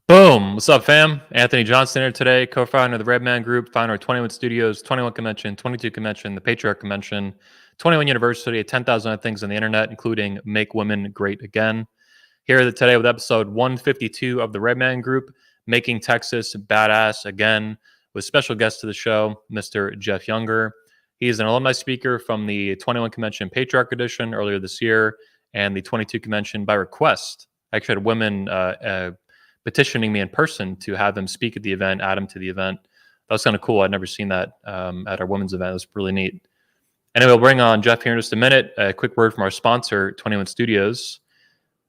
Boom! What's up, fam? Anthony Johnson here today, co-founder of the Redman Group, founder of 21 Studios, 21 Convention, 22 Convention, the Patriarch Convention, 21 University, 10,000 other things on the internet, including Make Women Great Again. Here today with episode 152 of the Redman Group, Making Texas Badass Again, with special guest to the show, Mr. Jeff Younger. He is an alumni speaker from the 21 Convention Patriarch Edition earlier this year and the 22 Convention by request. I actually had women petitioning me in person to have them speak at the event, add them to the event. That was kind of cool. I'd never seen that at our women's event. It was really neat. Anyway, we'll bring on Jeff here in just a minute. A quick word from our sponsor, 21 Studios.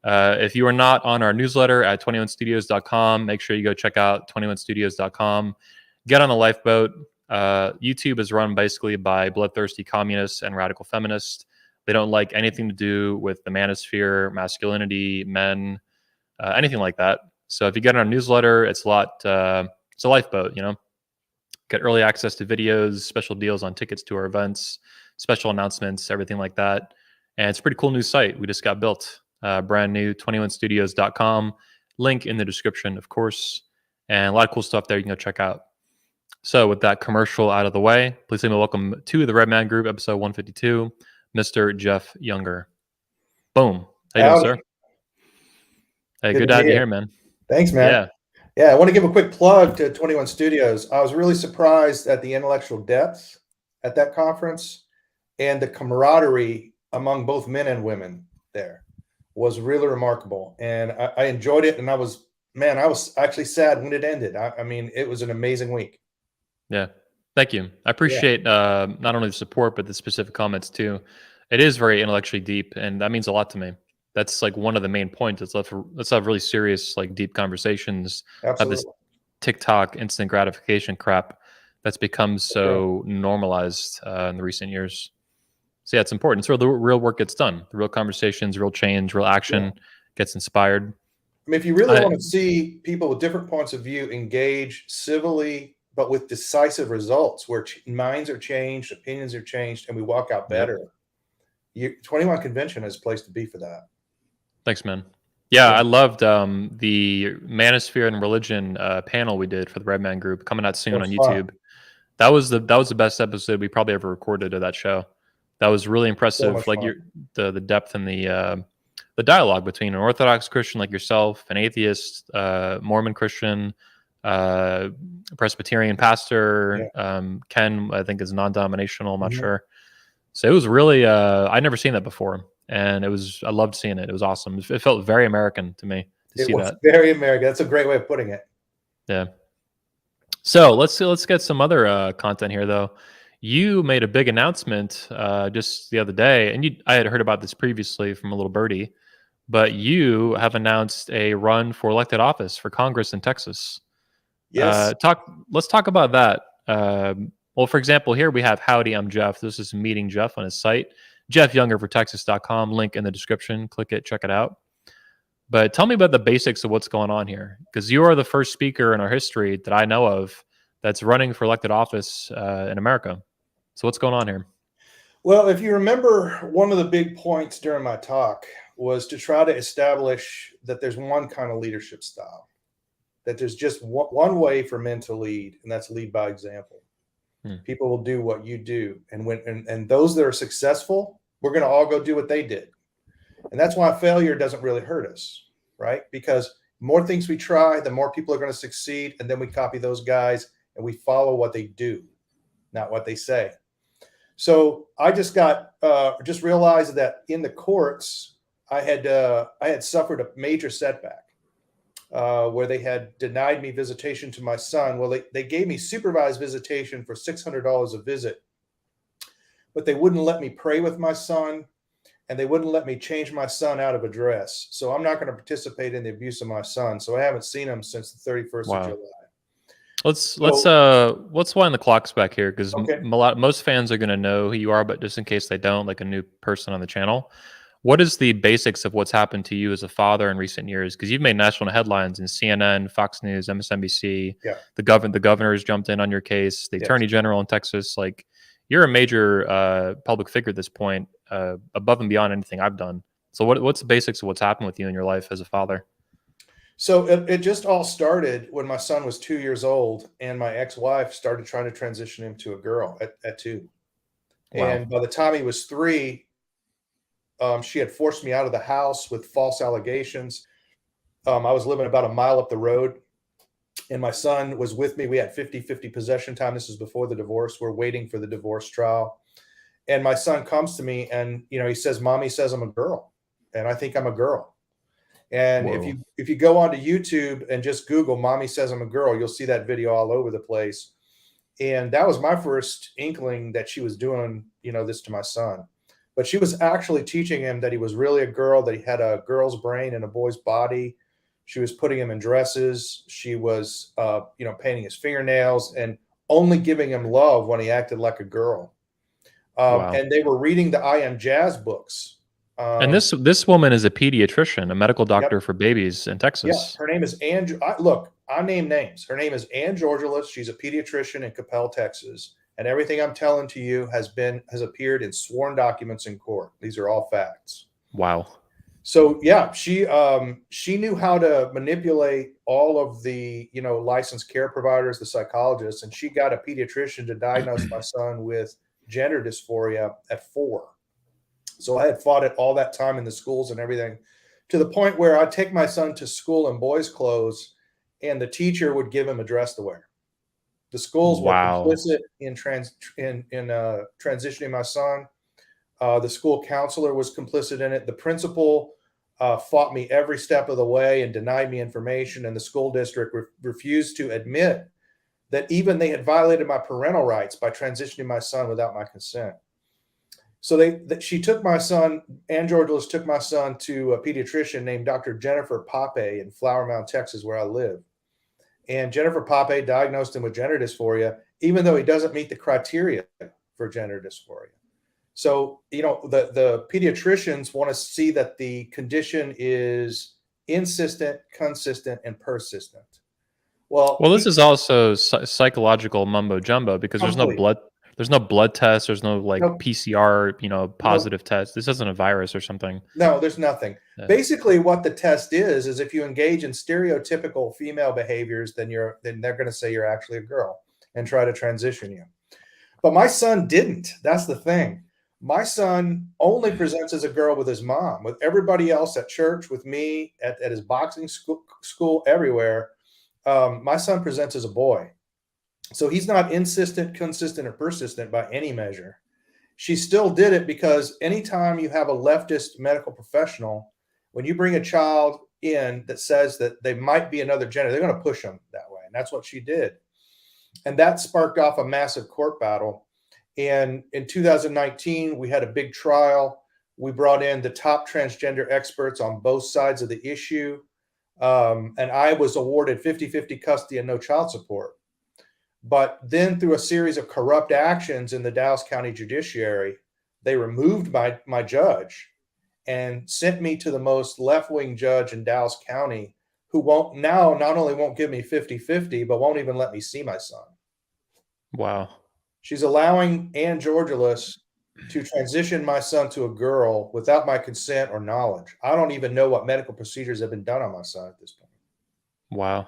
If you are not on our newsletter at 21studios.com, make sure you go check out 21studios.com. Get on the lifeboat. YouTube is run basically by bloodthirsty communists and radical feminists. They don't like anything to do with the manosphere, masculinity, men, anything like that. So if you get on our newsletter, it's a lifeboat, you know. Get early access to videos, special deals on tickets to our events, special announcements, everything like that. And it's a pretty cool new site. We just got built, brand new, 21studios.com. Link in the description, of course. And a lot of cool stuff there you can go check out. So with that commercial out of the way, please say welcome to the Redman Group, episode 152, Mr. Jeff Younger. Boom. How you doing, sir? Hey, good to have you here, man. Thanks, man. Yeah, I want to give a quick plug to 21 Studios. I was really surprised at the intellectual depth at that conference, and the camaraderie among both men and women there was really remarkable. And I enjoyed it, and I was actually sad when it ended. I mean, it was an amazing week. Yeah, thank you. I appreciate not only the support, but the specific comments too. It is very intellectually deep, and that means a lot to me. That's like one of the main points. Let's have really serious, like deep conversations. Absolutely. Of this TikTok instant gratification crap that's become so normalized in the recent years. So yeah, it's important. It's where the real work gets done. The real conversations, real change, real action gets inspired. I mean, if you really want to see people with different points of view engage civilly, but with decisive results, where minds are changed, opinions are changed, and we walk out better. 21 Convention is a place to be for that. Thanks, man. Yeah, I loved the Manosphere and Religion panel we did for the Redman Group coming out soon on YouTube. That was the best episode we probably ever recorded of that show. That was really impressive. So like the depth and the dialogue between an Orthodox Christian like yourself, an atheist, Mormon Christian, Presbyterian pastor, Ken, I think is non-denominational. I'm not sure. So it was really I'd never seen that before. And I loved seeing it. It was awesome. It felt very American to me to see that. It was very American. That's a great way of putting it. Yeah. So let's get some other content here, though. You made a big announcement just the other day, and I had heard about this previously from a little birdie, but you have announced a run for elected office for Congress in Texas. Yes. Let's talk about that. Well, for example, here we have Howdy, I'm Jeff. This is meeting Jeff on his site. JeffYoungerForTexas.com, link in the description. Click it, check it out. But tell me about the basics of what's going on here, because you are the first speaker in our history that I know of that's running for elected office in America. So what's going on here? Well, if you remember, one of the big points during my talk was to try to establish that there's one kind of leadership style, that there's just one way for men to lead, and that's lead by example. People will do what you do. And those that are successful, we're going to all go do what they did. And that's why failure doesn't really hurt us, right? Because the more things we try, the more people are going to succeed. And then we copy those guys and we follow what they do, not what they say. So I just realized that in the courts, I had suffered a major setback. Where they had denied me visitation to my son. Well, they gave me supervised visitation for $600 a visit, but they wouldn't let me pray with my son, and they wouldn't let me change my son out of a dress. So I'm not going to participate in the abuse of my son. So I haven't seen him since the 31st of July. Let's wind the clocks back here, because most fans are going to know who you are, but just in case they don't, like a new person on the channel. What is the basics of what's happened to you as a father in recent years? Because you've made national headlines in CNN, Fox News, MSNBC. Yeah. The governor's jumped in on your case. The attorney general in Texas. Like, you're a major public figure at this point, above and beyond anything I've done. So what's the basics of what's happened with you in your life as a father? So it just all started when my son was 2 years old, and my ex-wife started trying to transition him to a girl at 2. Wow. And by the time he was 3, she had forced me out of the house with false allegations. I was living about a mile up the road, and my son was with me. We had 50-50 possession time. This is before the divorce. We're waiting for the divorce trial. And my son comes to me and, he says, "Mommy says I'm a girl, and I think I'm a girl." And if Whoa. you go onto YouTube and just Google "Mommy says I'm a girl," you'll see that video all over the place. And that was my first inkling that she was doing, this to my son. But she was actually teaching him that he was really a girl, that he had a girl's brain and a boy's body. She was putting him in dresses. She was, painting his fingernails and only giving him love when he acted like a girl. Wow. And they were reading the I Am Jazz books. And this woman is a pediatrician, a medical Yep. doctor for babies in Yeah, Texas. her name is Ann. Look, I name names. Her name is Ann Georgilis. She's a pediatrician in Coppell, Texas, and everything I'm telling to you has appeared in sworn documents in court. These are all facts. Wow. So yeah, she knew how to manipulate all of the licensed care providers, the psychologists, and she got a pediatrician to diagnose my son with gender dysphoria at 4. So I had fought it all that time in the schools and everything, to the point where I'd take my son to school in boys' clothes, and the teacher would give him a dress to wear. The schools were Wow. complicit in transitioning my son. The school counselor was complicit in it. The principal fought me every step of the way and denied me information, and the school district refused to admit that even they had violated my parental rights by transitioning my son without my consent. So she took my son, Ann Georgilis took my son to a pediatrician named Dr. Jennifer Pape in Flower Mound, Texas, where I live. And Jennifer Pape diagnosed him with gender dysphoria, even though he doesn't meet the criteria for gender dysphoria. So, the pediatricians want to see that the condition is insistent, consistent, and persistent. Well, This is also psychological mumbo jumbo because there's no complete. blood test, there's no like Nope. PCR, Nope. positive test. This isn't a virus or something. No, there's nothing. Yeah. Basically, what the test is if you engage in stereotypical female behaviors, then they're going to say you're actually a girl and try to transition you. But my son didn't. That's the thing. My son only presents as a girl with his mom. With everybody else at church, with me, at his boxing school, everywhere, my son presents as a boy. So he's not insistent, consistent, or persistent by any measure. She still did it because anytime you have a leftist medical professional, when you bring a child in that says that they might be another gender, they're going to push them that way. And that's what she did. And that sparked off a massive court battle. And in 2019, we had a big trial. We brought in the top transgender experts on both sides of the issue. And I was awarded 50-50 custody and no child support. But then through a series of corrupt actions in the Dallas County Judiciary, they removed my judge and sent me to the most left-wing judge in Dallas County, who not only won't give me 50-50, but won't even let me see my son. Wow. She's allowing Ann Georgilis to transition my son to a girl without my consent or knowledge. I don't even know what medical procedures have been done on my son at this point. Wow.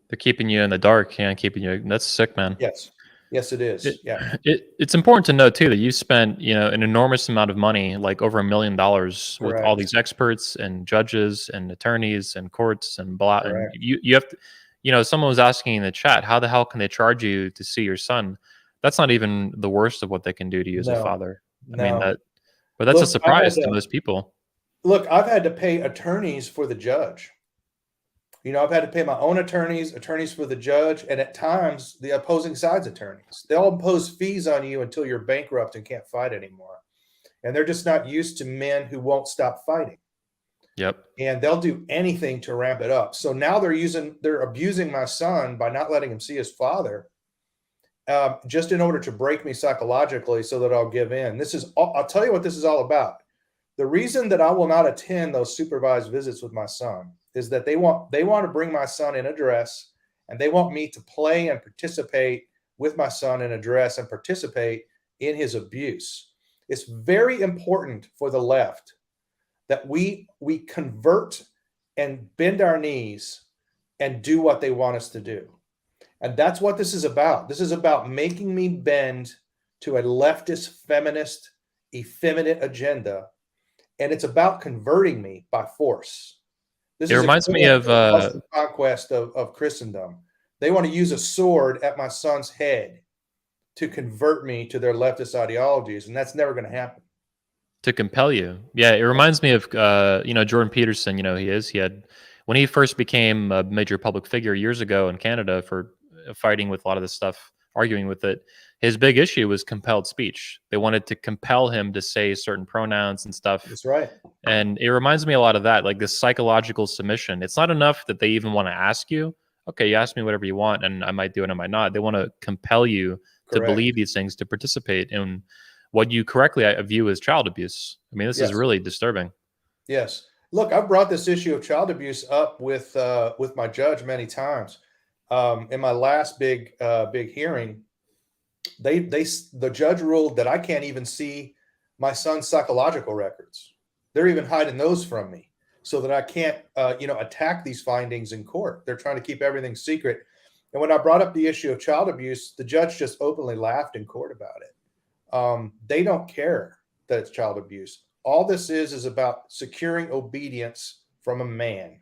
They're keeping you in the dark, keeping you. That's sick, man. Yes. Yes, it is. Yeah. It's important to note too that you spent, an enormous amount of money, like over $1 million, with all Correct. these experts and judges and attorneys and courts and blah. And Correct. you have to, someone was asking in the chat, how the hell can they charge you to see your son? That's not even the worst of what they can do to you as a father. I mean No. but that's a Look, surprise to most people. Look, I've had to pay attorneys for the judge. I've had to pay my own attorneys for the judge, and at times the opposing side's attorneys. They'll impose fees on you until you're bankrupt and can't fight anymore. And they're just not used to men who won't stop fighting. Yep. And they'll do anything to ramp it up. So now they're abusing my son by not letting him see his father, just in order to break me psychologically so that I'll give in. I'll tell you what this is all about. The reason that I will not attend those supervised visits with my son is that they want to bring my son in a dress, and they want me to play and participate with my son in a dress and participate in his abuse. It's very important for the left that we convert and bend our knees and do what they want us to do. And that's what this is about. This is about making me bend to a leftist, feminist, effeminate agenda. And it's about converting me by force. This It is reminds me equivalent of to the Muslim conquest of Christendom. They want to use a sword at my son's head to convert me to their leftist ideologies, and that's never going to happen. to compel you. Yeah, it reminds me of Jordan Peterson. He had when he first became a major public figure years ago in Canada for fighting with a lot of this stuff, arguing with it. His big issue was compelled speech. They wanted to compel him to say certain pronouns and stuff. That's right. And it reminds me a lot of that, like this psychological submission. It's not enough that they even want to ask you, okay, you ask me whatever you want, and I might do it, I might not. They want to compel you to Correct. believe these things, to participate in what you correctly view as child abuse. I mean, this is Yes. really disturbing. Yes. Look, I've brought this issue of child abuse up with my judge many times. In my last big hearing, the judge ruled that I can't even see my son's psychological records. They're even hiding those from me so that I can't, attack these findings in court. They're trying to keep everything secret. And when I brought up the issue of child abuse, the judge just openly laughed in court about it. They don't care that it's child abuse. All this is about securing obedience from a man.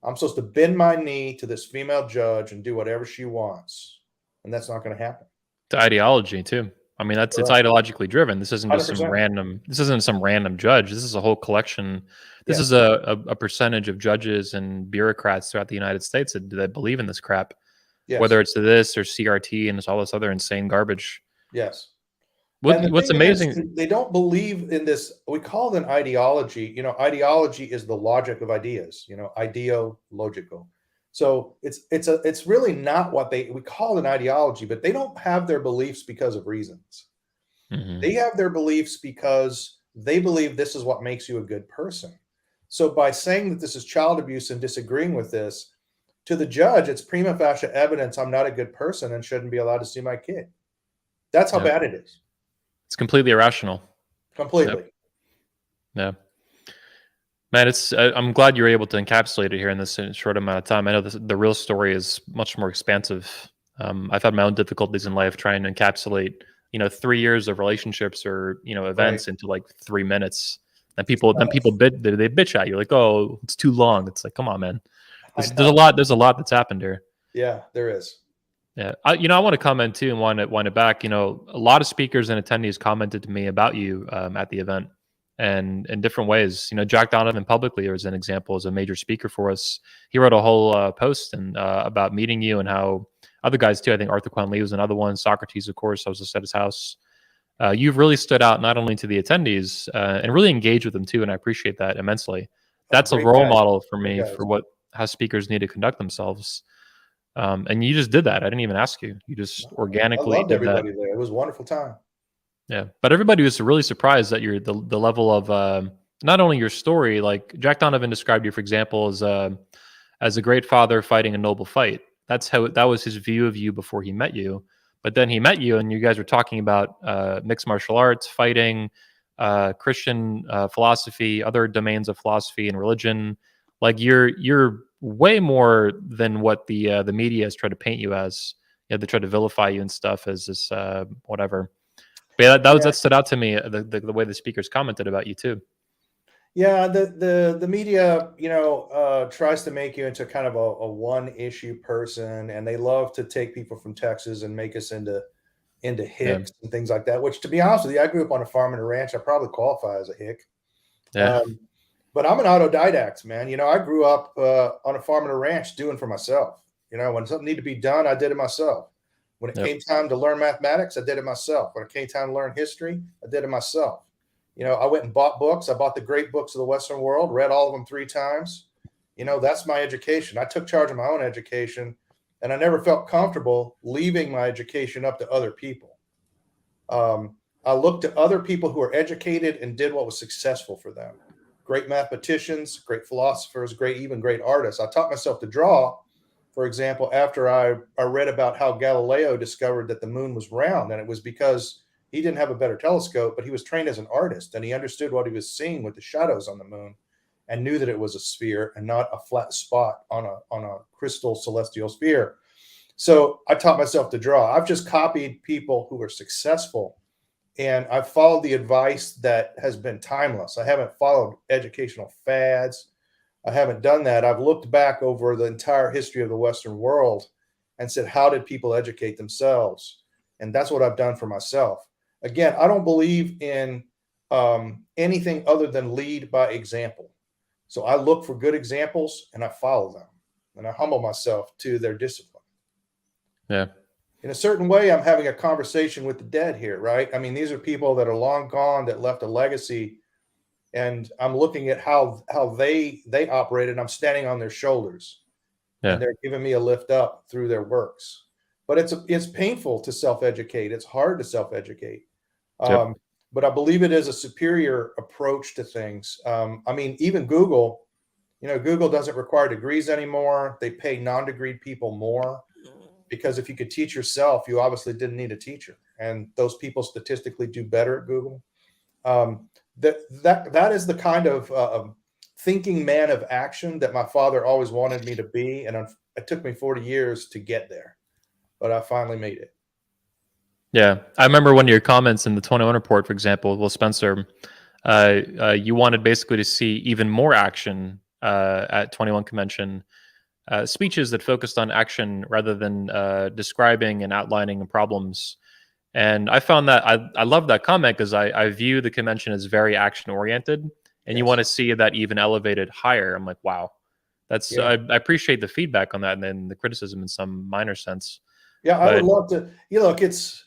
I'm supposed to bend my knee to this female judge and do whatever she wants. And that's not going to happen. The ideology too. I mean, it's ideologically driven. This isn't just 100%. some random judge. This is a whole collection. This is a percentage of judges and bureaucrats throughout the United States that believe in this crap. Yes. Whether it's this or CRT and all this other insane garbage. Yes. What's amazing? They don't believe in this. We call it an ideology. Ideology is the logic of ideas. Ideological. So it's really not what we call an ideology, but they don't have their beliefs because of reasons. Mm-hmm. They have their beliefs because they believe this is what makes you a good person. So by saying that this is child abuse and disagreeing with this, to the judge, it's prima facie evidence I'm not a good person and shouldn't be allowed to see my kid. That's how bad it is. It's completely irrational. Completely. Yeah. Man, I'm glad you were able to encapsulate it here in this short amount of time. I know the real story is much more expansive. I've had my own difficulties in life trying to encapsulate, 3 years of relationships or, events into like 3 minutes. And people bitch at you like, oh, it's too long. It's like, come on, man. There's a lot that's happened here. Yeah, there is. Yeah. I want to comment too and wind it back. A lot of speakers and attendees commented to me about you at the event and in different ways. Jack Donovan publicly, as an example, is a major speaker for us. He wrote a whole post about meeting you and how other guys too. I think Arthur Quan Lee was another one. Socrates, of course, I was just at his house. You've really stood out not only to the attendees and really engaged with them too. And I appreciate that immensely. That's a role model for me for how speakers need to conduct themselves. And you just did that. I didn't even ask you. You just organically did everybody that. There. It was a wonderful time. Yeah. But everybody was really surprised that you're the level of not only your story, like Jack Donovan described you, for example, as a great father fighting a noble fight. That was his view of you before he met you. But then he met you and you guys were talking about mixed martial arts, fighting, Christian philosophy, other domains of philosophy and religion. Like you're way more than what the media has tried to paint you as. They try to vilify you and stuff as this whatever. But that stood out to me. The way the speakers commented about you too. Yeah, the media, tries to make you into kind of a one issue person, and they love to take people from Texas and make us into hicks and things like that. Which, to be honest with you, I grew up on a farm and a ranch. I probably qualify as a hick. Yeah. But I'm an autodidact, man. I grew up on a farm and a ranch doing for myself. When something needed to be done, I did it myself. When it came time to learn mathematics, I did it myself. When it came time to learn history, I did it myself. I went and bought books. I bought the great books of the Western world, read all of them 3 times. That's my education. I took charge of my own education, and I never felt comfortable leaving my education up to other people. I looked to other people who were educated and did what was successful for them. Great mathematicians, great philosophers, great artists. I taught myself to draw, for example, after I read about how Galileo discovered that the moon was round, and it was because he didn't have a better telescope, but he was trained as an artist, and he understood what he was seeing with the shadows on the moon. and knew that it was a sphere and not a flat spot on a crystal celestial sphere. So I taught myself to draw. I've just copied people who are successful, and I've followed the advice that has been timeless. I haven't followed educational fads. I haven't done that. I've looked back over the entire history of the Western world and said, how did people educate themselves? And that's what I've done for myself. Again, I don't believe in anything other than lead by example. So I look for good examples and I follow them, and I humble myself to their discipline. Yeah. In a certain way, I'm having a conversation with the dead here, right? I mean, these are people that are long gone, that left a legacy, and I'm looking at how they operated, and I'm standing on their shoulders, and they're giving me a lift up through their works. But it's painful to self-educate. It's hard to self-educate. But I believe it is a superior approach to things. I mean, even Google, Google doesn't require degrees anymore. They pay non-degreed people more, because if you could teach yourself, you obviously didn't need a teacher. And those people statistically do better at Google. That is the kind of thinking man of action that my father always wanted me to be. And it took me 40 years to get there, but I finally made it. Yeah. I remember one of your comments in the 21 report, for example, Will Spencer, you wanted basically to see even more action at 21 convention, speeches that focused on action rather than describing and outlining problems. And I found that I love that comment, because I view the convention as very action oriented, and you want to see that even elevated higher. I'm like, wow, that's I appreciate the feedback on that, and then the criticism in some minor sense. Yeah, I would love to. Look, it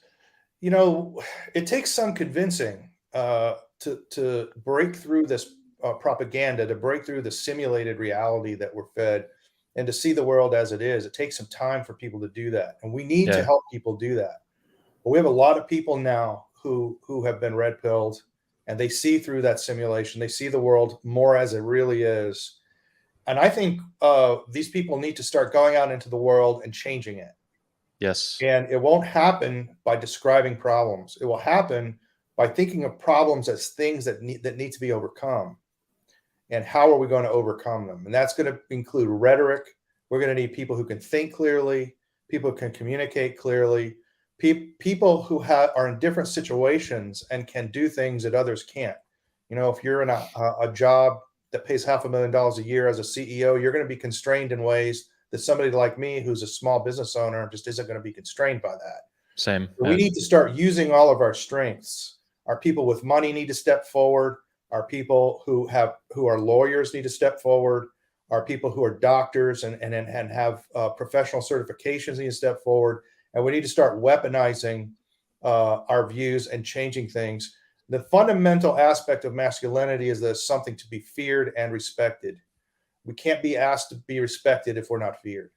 takes some convincing to break through this propaganda, to break through the simulated reality that we're fed, and to see the world as it is. It takes some time for people to do that, and we need to help people do that. But we have a lot of people now who have been red pilled, and they see through that simulation. They see the world more as it really is. And I think these people need to start going out into the world and changing it. Yes. And it won't happen by describing problems. It will happen by thinking of problems as things that need to be overcome. And how are we going to overcome them? And that's going to include rhetoric. We're going to need people who can think clearly, people who can communicate clearly, people who are in different situations and can do things that others can't. If you're in a job that pays $500,000 a year as a CEO, you're going to be constrained in ways that somebody like me, who's a small business owner, just isn't going to be constrained by that. Same. So we need to start using all of our strengths. Our people with money need to step forward. Our people who are lawyers need to step forward. Our people who are doctors and have professional certifications need to step forward. And we need to start weaponizing our views and changing things. The fundamental aspect of masculinity is that it's something to be feared and respected. We can't be asked to be respected if we're not feared.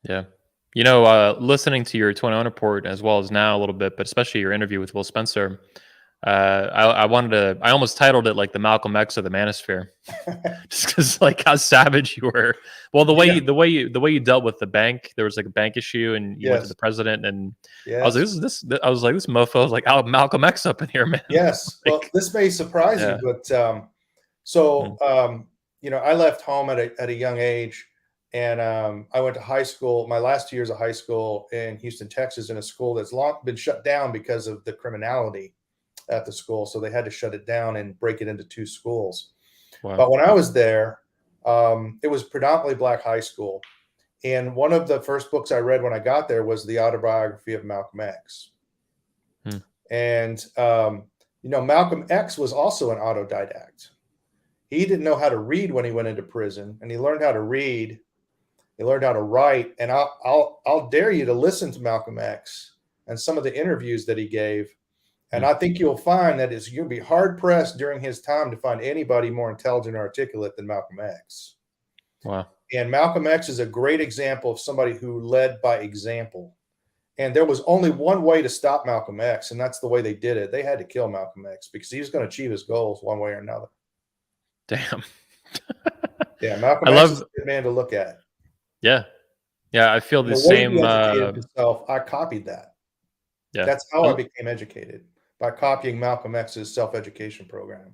Yeah. Listening to your 21 report as well as now a little bit, but especially your interview with Will Spencer, I almost titled it like the Malcolm X of the manosphere, just because like how savage you were. Well, the way you dealt with the bank, there was like a bank issue, and you went to the president, and I was like, this mofo was like, Malcolm X up in here, man. Yes. Like, well, this may surprise you, but I left home at a young age, and I went to high school. My last 2 years of high school in Houston, Texas, in a school that's long been shut down because of the criminality at the school. So they had to shut it down and break it into 2 schools. Wow. But when I was there, it was predominantly black high school. And one of the first books I read when I got there was the autobiography of Malcolm X. And, Malcolm X was also an autodidact. He didn't know how to read when he went into prison, and he learned how to read. He learned how to write. And I'll dare you to listen to Malcolm X and some of the interviews that he gave. And I think you'll find that you'll be hard pressed during his time to find anybody more intelligent or articulate than Malcolm X. Wow. And Malcolm X is a great example of somebody who led by example. And there was only one way to stop Malcolm X, and that's the way they did it. They had to kill Malcolm X because he was going to achieve his goals one way or another. Damn. Yeah, Malcolm X is a good man to look at. Yeah. Yeah, I feel the same. I copied that. Yeah. That's how I became educated, by copying Malcolm X's self-education program.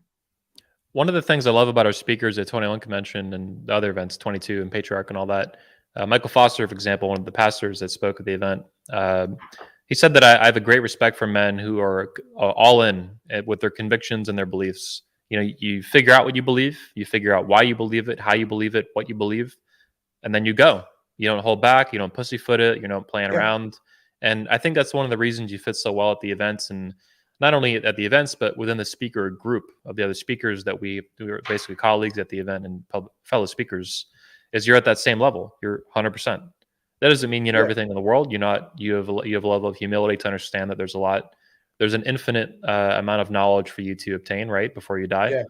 One of the things I love about our speakers at 21 Convention and the other events, 22 and Patriarch and all that, Michael Foster, for example, one of the pastors that spoke at the event, he said that I have a great respect for men who are all in with their convictions and their beliefs. You know, you figure out what you believe, you figure out why you believe it, how you believe it, what you believe, and then you go. You don't hold back, you don't pussyfoot it, you don't playing Yeah, around. And I think that's one of the reasons you fit so well at the events, and not only at the events, but within the speaker group of the other speakers that we were basically colleagues at the event and fellow speakers, is you're at that same level. You're 100%. That doesn't mean you know yeah, everything in the world. You have a level of humility to understand that there's an infinite amount of knowledge for you to obtain right before you die, yeah.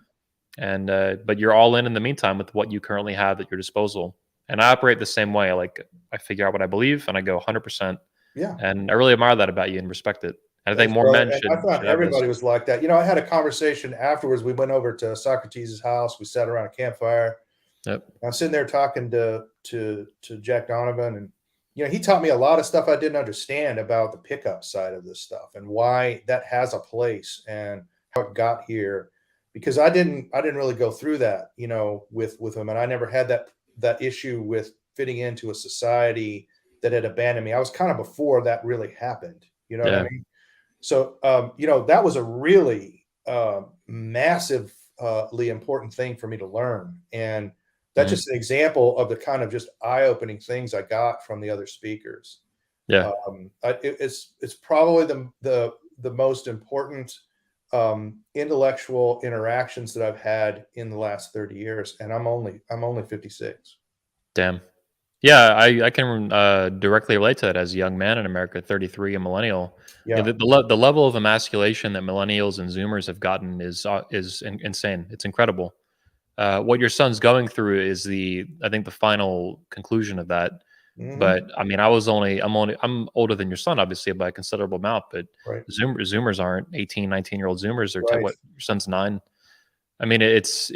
and but you're all in the meantime with what you currently have at your disposal. And I operate the same way. Like, I figure out what I believe and I go 100%. Yeah. And I really admire that about you and respect it. And I think Thanks, more brother. men And I thought should have this. everybody was like that. You know, I had a conversation afterwards. We went over to Socrates' house. We sat around a campfire. Yep. I'm sitting there talking to Jack Donovan, and you know, he taught me a lot of stuff I didn't understand about the pickup side of this stuff and why that has a place and how it got here. Because I didn't really go through that, you know, with him, and I never had that issue with fitting into a society that had abandoned me. I was kind of before that really happened. You know what I Yeah. mean? So, you know, that was a really massively important thing for me to learn. And that's Mhm. just an example of the kind of just eye-opening things I got from the other speakers. Yeah. It's probably the most important intellectual interactions that I've had in the last 30 years, and I'm only 56. Damn. Yeah, I can directly relate to that as a young man in America, 33, a millennial. You Yeah. know, the level of emasculation that millennials and Zoomers have gotten is insane. It's incredible. What your son's going through is I think the final conclusion of that. Hmm. But I mean, I'm older than your son, obviously, by a considerable amount. But Right. Zoomers aren't 18, 19-year-old Zoomers. They're Right. what, your son's 9. I mean, it's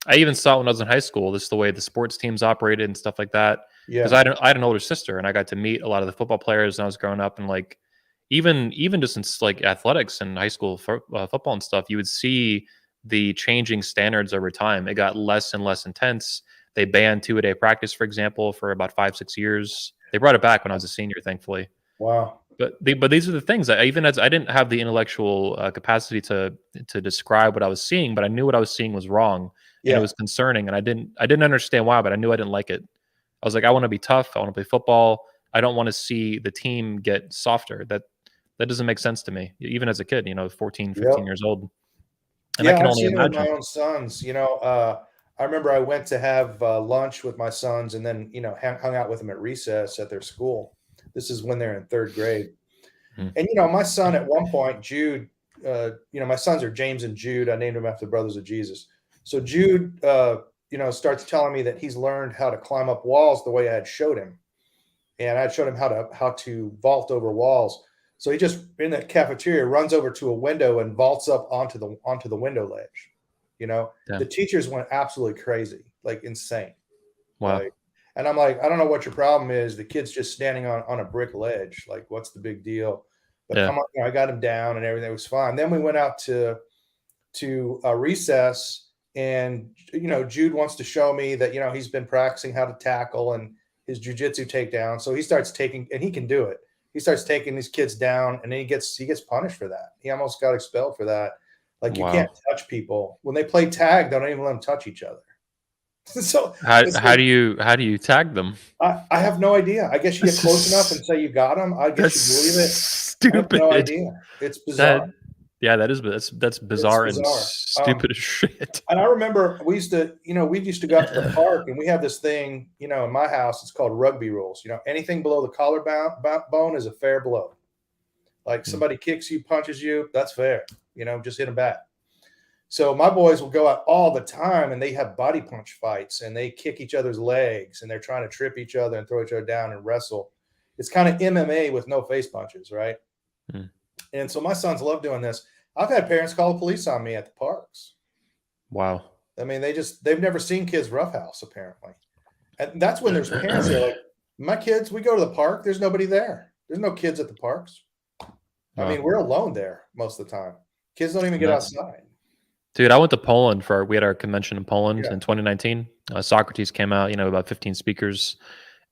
I even saw it when I was in high school. This is the way the sports teams operated and stuff like that. Because Yeah. I had an older sister, and I got to meet a lot of the football players when I was growing up, and like even just in like athletics and high school football and stuff, you would see the changing standards over time. It got less and less intense. They banned 2-a-day practice, for example, for about 5, 6 years. They brought it back when I was a senior, thankfully. Wow. But these are the things that even as I didn't have the intellectual capacity to describe what I was seeing, but I knew what I was seeing was wrong, and it Yeah. was concerning, and I didn't understand why, but I knew I didn't like it. I was like, I want to be tough. I want to play football. I don't want to see the team get softer. That doesn't make sense to me, even as a kid. 14, 15 Yep. years old, and I Yeah, can I've only seen it with imagine. my own sons. You know, I remember I went to have lunch with my sons, and then hung out with them at recess at their school. This is when they're in third grade, Mhm. and my son at one point, Jude. My sons are James and Jude. I named them after the brothers of Jesus. So Jude, starts telling me that he's learned how to climb up walls the way I had showed him, and I showed him how to vault over walls. So he just in the cafeteria runs over to a window and vaults up onto the window ledge. The Damn. teachers went absolutely crazy, like insane. Wow. Like, and I'm like, I don't know what your problem is. The kid's just standing on a brick ledge. Like, what's the big deal? But Yeah. come on, I got him down and everything was fine. Then we went out to recess, and Jude wants to show me that he's been practicing how to tackle and his jujitsu takedown. So he starts taking, and he can do it. He starts taking these kids down, and then he gets punished for that. He almost got expelled for that. Like, you can't Wow. touch people when they play tag. They don't even let them touch each other. So How it's how like, do you how do you tag them? I have no idea. I guess you get close enough and say you got them. I guess That's you believe it. I have no stupid. idea. It's That bizarre. Yeah, that's It's bizarre and bizarre. stupid as shit. And I remember we used to go out to the park, and we have this thing, in my house. It's called rugby rules. Anything below the collarbone is a fair blow. Like, Mm. somebody kicks you, punches you, that's fair. Just hit them back. So my boys will go out all the time, and they have body punch fights, and they kick each other's legs, and they're trying to trip each other and throw each other down and wrestle. It's kind of MMA with no face punches, right? Mm. And so my sons love doing this. I've had parents call the police on me at the parks. Wow. I mean, they've never seen kids roughhouse, apparently. And that's when there's parents there like, my kids, we go to the park, there's nobody there. There's no kids at the parks. I Wow. mean, we're alone there most of the time. Kids don't even It's get nuts. outside. Dude, I went to Poland we had our convention in Poland Yeah, in 2019. Socrates came out, about 15 speakers.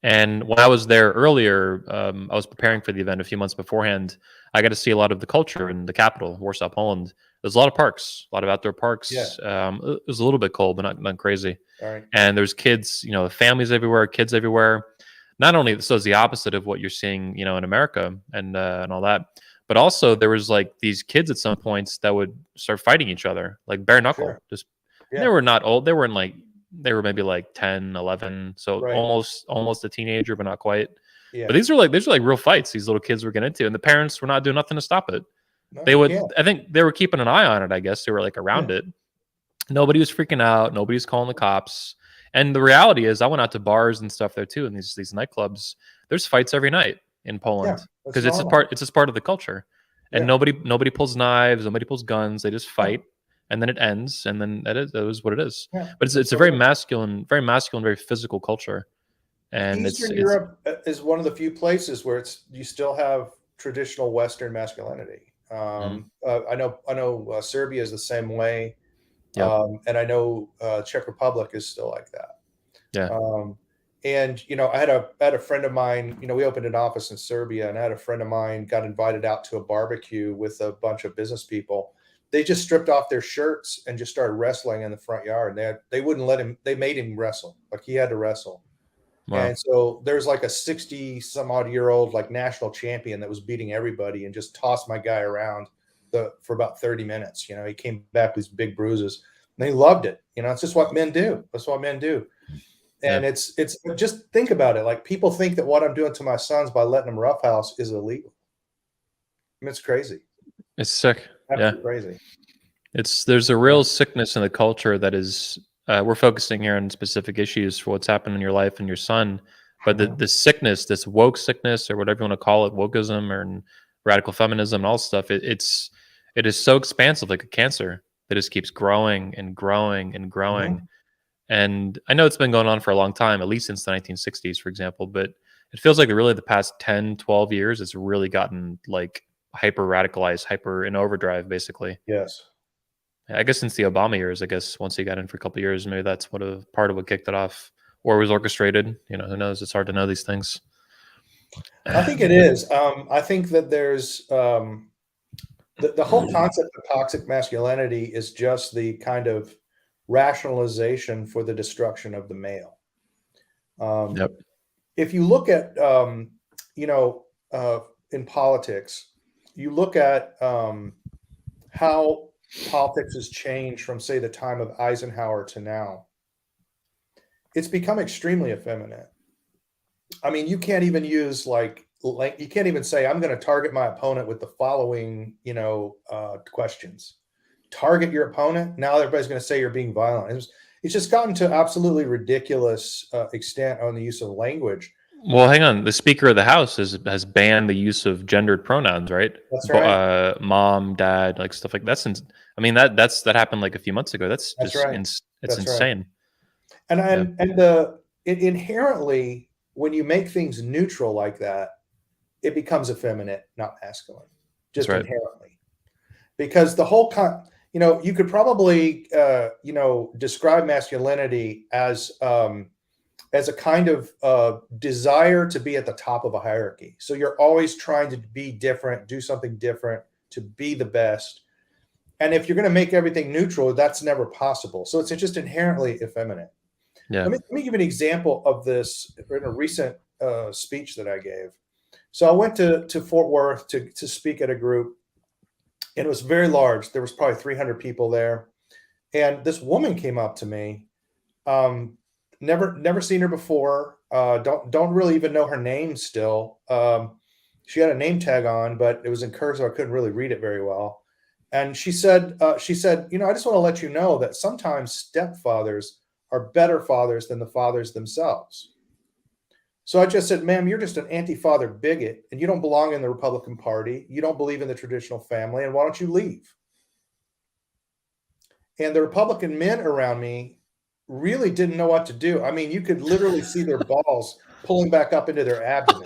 And when I was there earlier, I was preparing for the event a few months beforehand. I got to see a lot of the culture in the capital, Warsaw, Poland. There's a lot of parks, a lot of outdoor yeah. parks. It was a little bit cold, but not crazy. All right. And there's kids, families everywhere, kids everywhere. Not only so it's the opposite of what you're seeing, in America and all that, but also there was like these kids at some points that would start fighting each other, like bare knuckle. Sure. Just Yeah. they were not old. They were maybe like 10, 11, so Right. almost a teenager, but not quite. Yeah. But these are like real fights these little kids were getting into, and the parents were not doing nothing to stop it. No, They you would, can't. I think, they were keeping an eye on it. I guess they were like around Yeah. it. Nobody was freaking out. Nobody was calling the cops. And the reality is, I went out to bars and stuff there too, in these nightclubs. There's fights every night in Yeah. Poland That's because it's normal. just part of the culture. And Yeah. nobody pulls knives, nobody pulls guns. They just Yeah. fight, and then it ends, and then that is what it is. Yeah. But it's a very masculine, very physical culture, and Eastern it's Europe is one of the few places where you still have traditional Western masculinity. I know Serbia is the same way, yeah, and I know Czech Republic is still like that. yeah. And I had a friend of mine. We opened an office in Serbia, and I had a friend of mine got invited out to a barbecue with a bunch of business people. They just stripped off their shirts and just started wrestling in the front yard. They wouldn't let him. They made him wrestle. Like he had to wrestle. Wow. And so there's like a 60 some odd year old like national champion that was beating everybody and just tossed my guy around for about 30 minutes. He came back with these big bruises and he loved it. It's just what men do. That's what men do. And Yeah. it's just think about it. Like people think that what I'm doing to my sons by letting them roughhouse is illegal. I mean, it's crazy. It's sick. Absolutely crazy. There's a real sickness in the culture that is. We're focusing here on specific issues for what's happened in your life and your son, but the sickness, this woke sickness or whatever you want to call it, wokeism or radical feminism and all stuff, it is so expansive, like a cancer that just keeps growing and growing and growing. And I know it's been going on for a long time, at least since the 1960s, for example, but it feels like really the past 10, 12 years, it's really gotten like hyper radicalized, hyper in overdrive, basically. Yes. I guess since the Obama years, I guess once he got in for a couple of years, maybe that's part of what kicked it off, or was orchestrated. Who knows? It's hard to know these things. I think it is. I think that there's the whole concept of toxic masculinity is just the kind of rationalization for the destruction of the male. Yep. If you look at, in politics, you look at how politics has changed from, say, the time of Eisenhower to now. It's become extremely effeminate. I mean, you can't even use you can't even say, I'm going to target my opponent with the following, questions. Target your opponent. Now everybody's going to say you're being violent. It's just gotten to absolutely ridiculous extent on the use of language. Well, hang on. The Speaker of the House has banned the use of gendered pronouns, right? That's right. Mom, dad, like stuff like that. That happened like a few months ago. That's just right. It's That's insane. Right. And inherently, when you make things neutral like that, it becomes effeminate, not masculine, just right. Inherently. Because the whole you could probably describe masculinity as a kind of desire to be at the top of a hierarchy. So you're always trying to be different, do something different, to be the best. And if you're going to make everything neutral, that's never possible. So it's just inherently effeminate. Yeah. Let me give you an example of this in a recent speech that I gave. So I went to Fort Worth to speak at a group, and it was very large. There was probably 300 people there. And this woman came up to me. Never seen her before. Don't really even know her name still. She had a name tag on, but it was in cursive. I couldn't really read it very well. And she said, I just want to let you know that sometimes stepfathers are better fathers than the fathers themselves. So I just said, ma'am, you're just an anti-father bigot, and you don't belong in the Republican Party. You don't believe in the traditional family, and why don't you leave? And the Republican men around me really didn't know what to do. I mean, you could literally see their balls pulling back up into their abdomen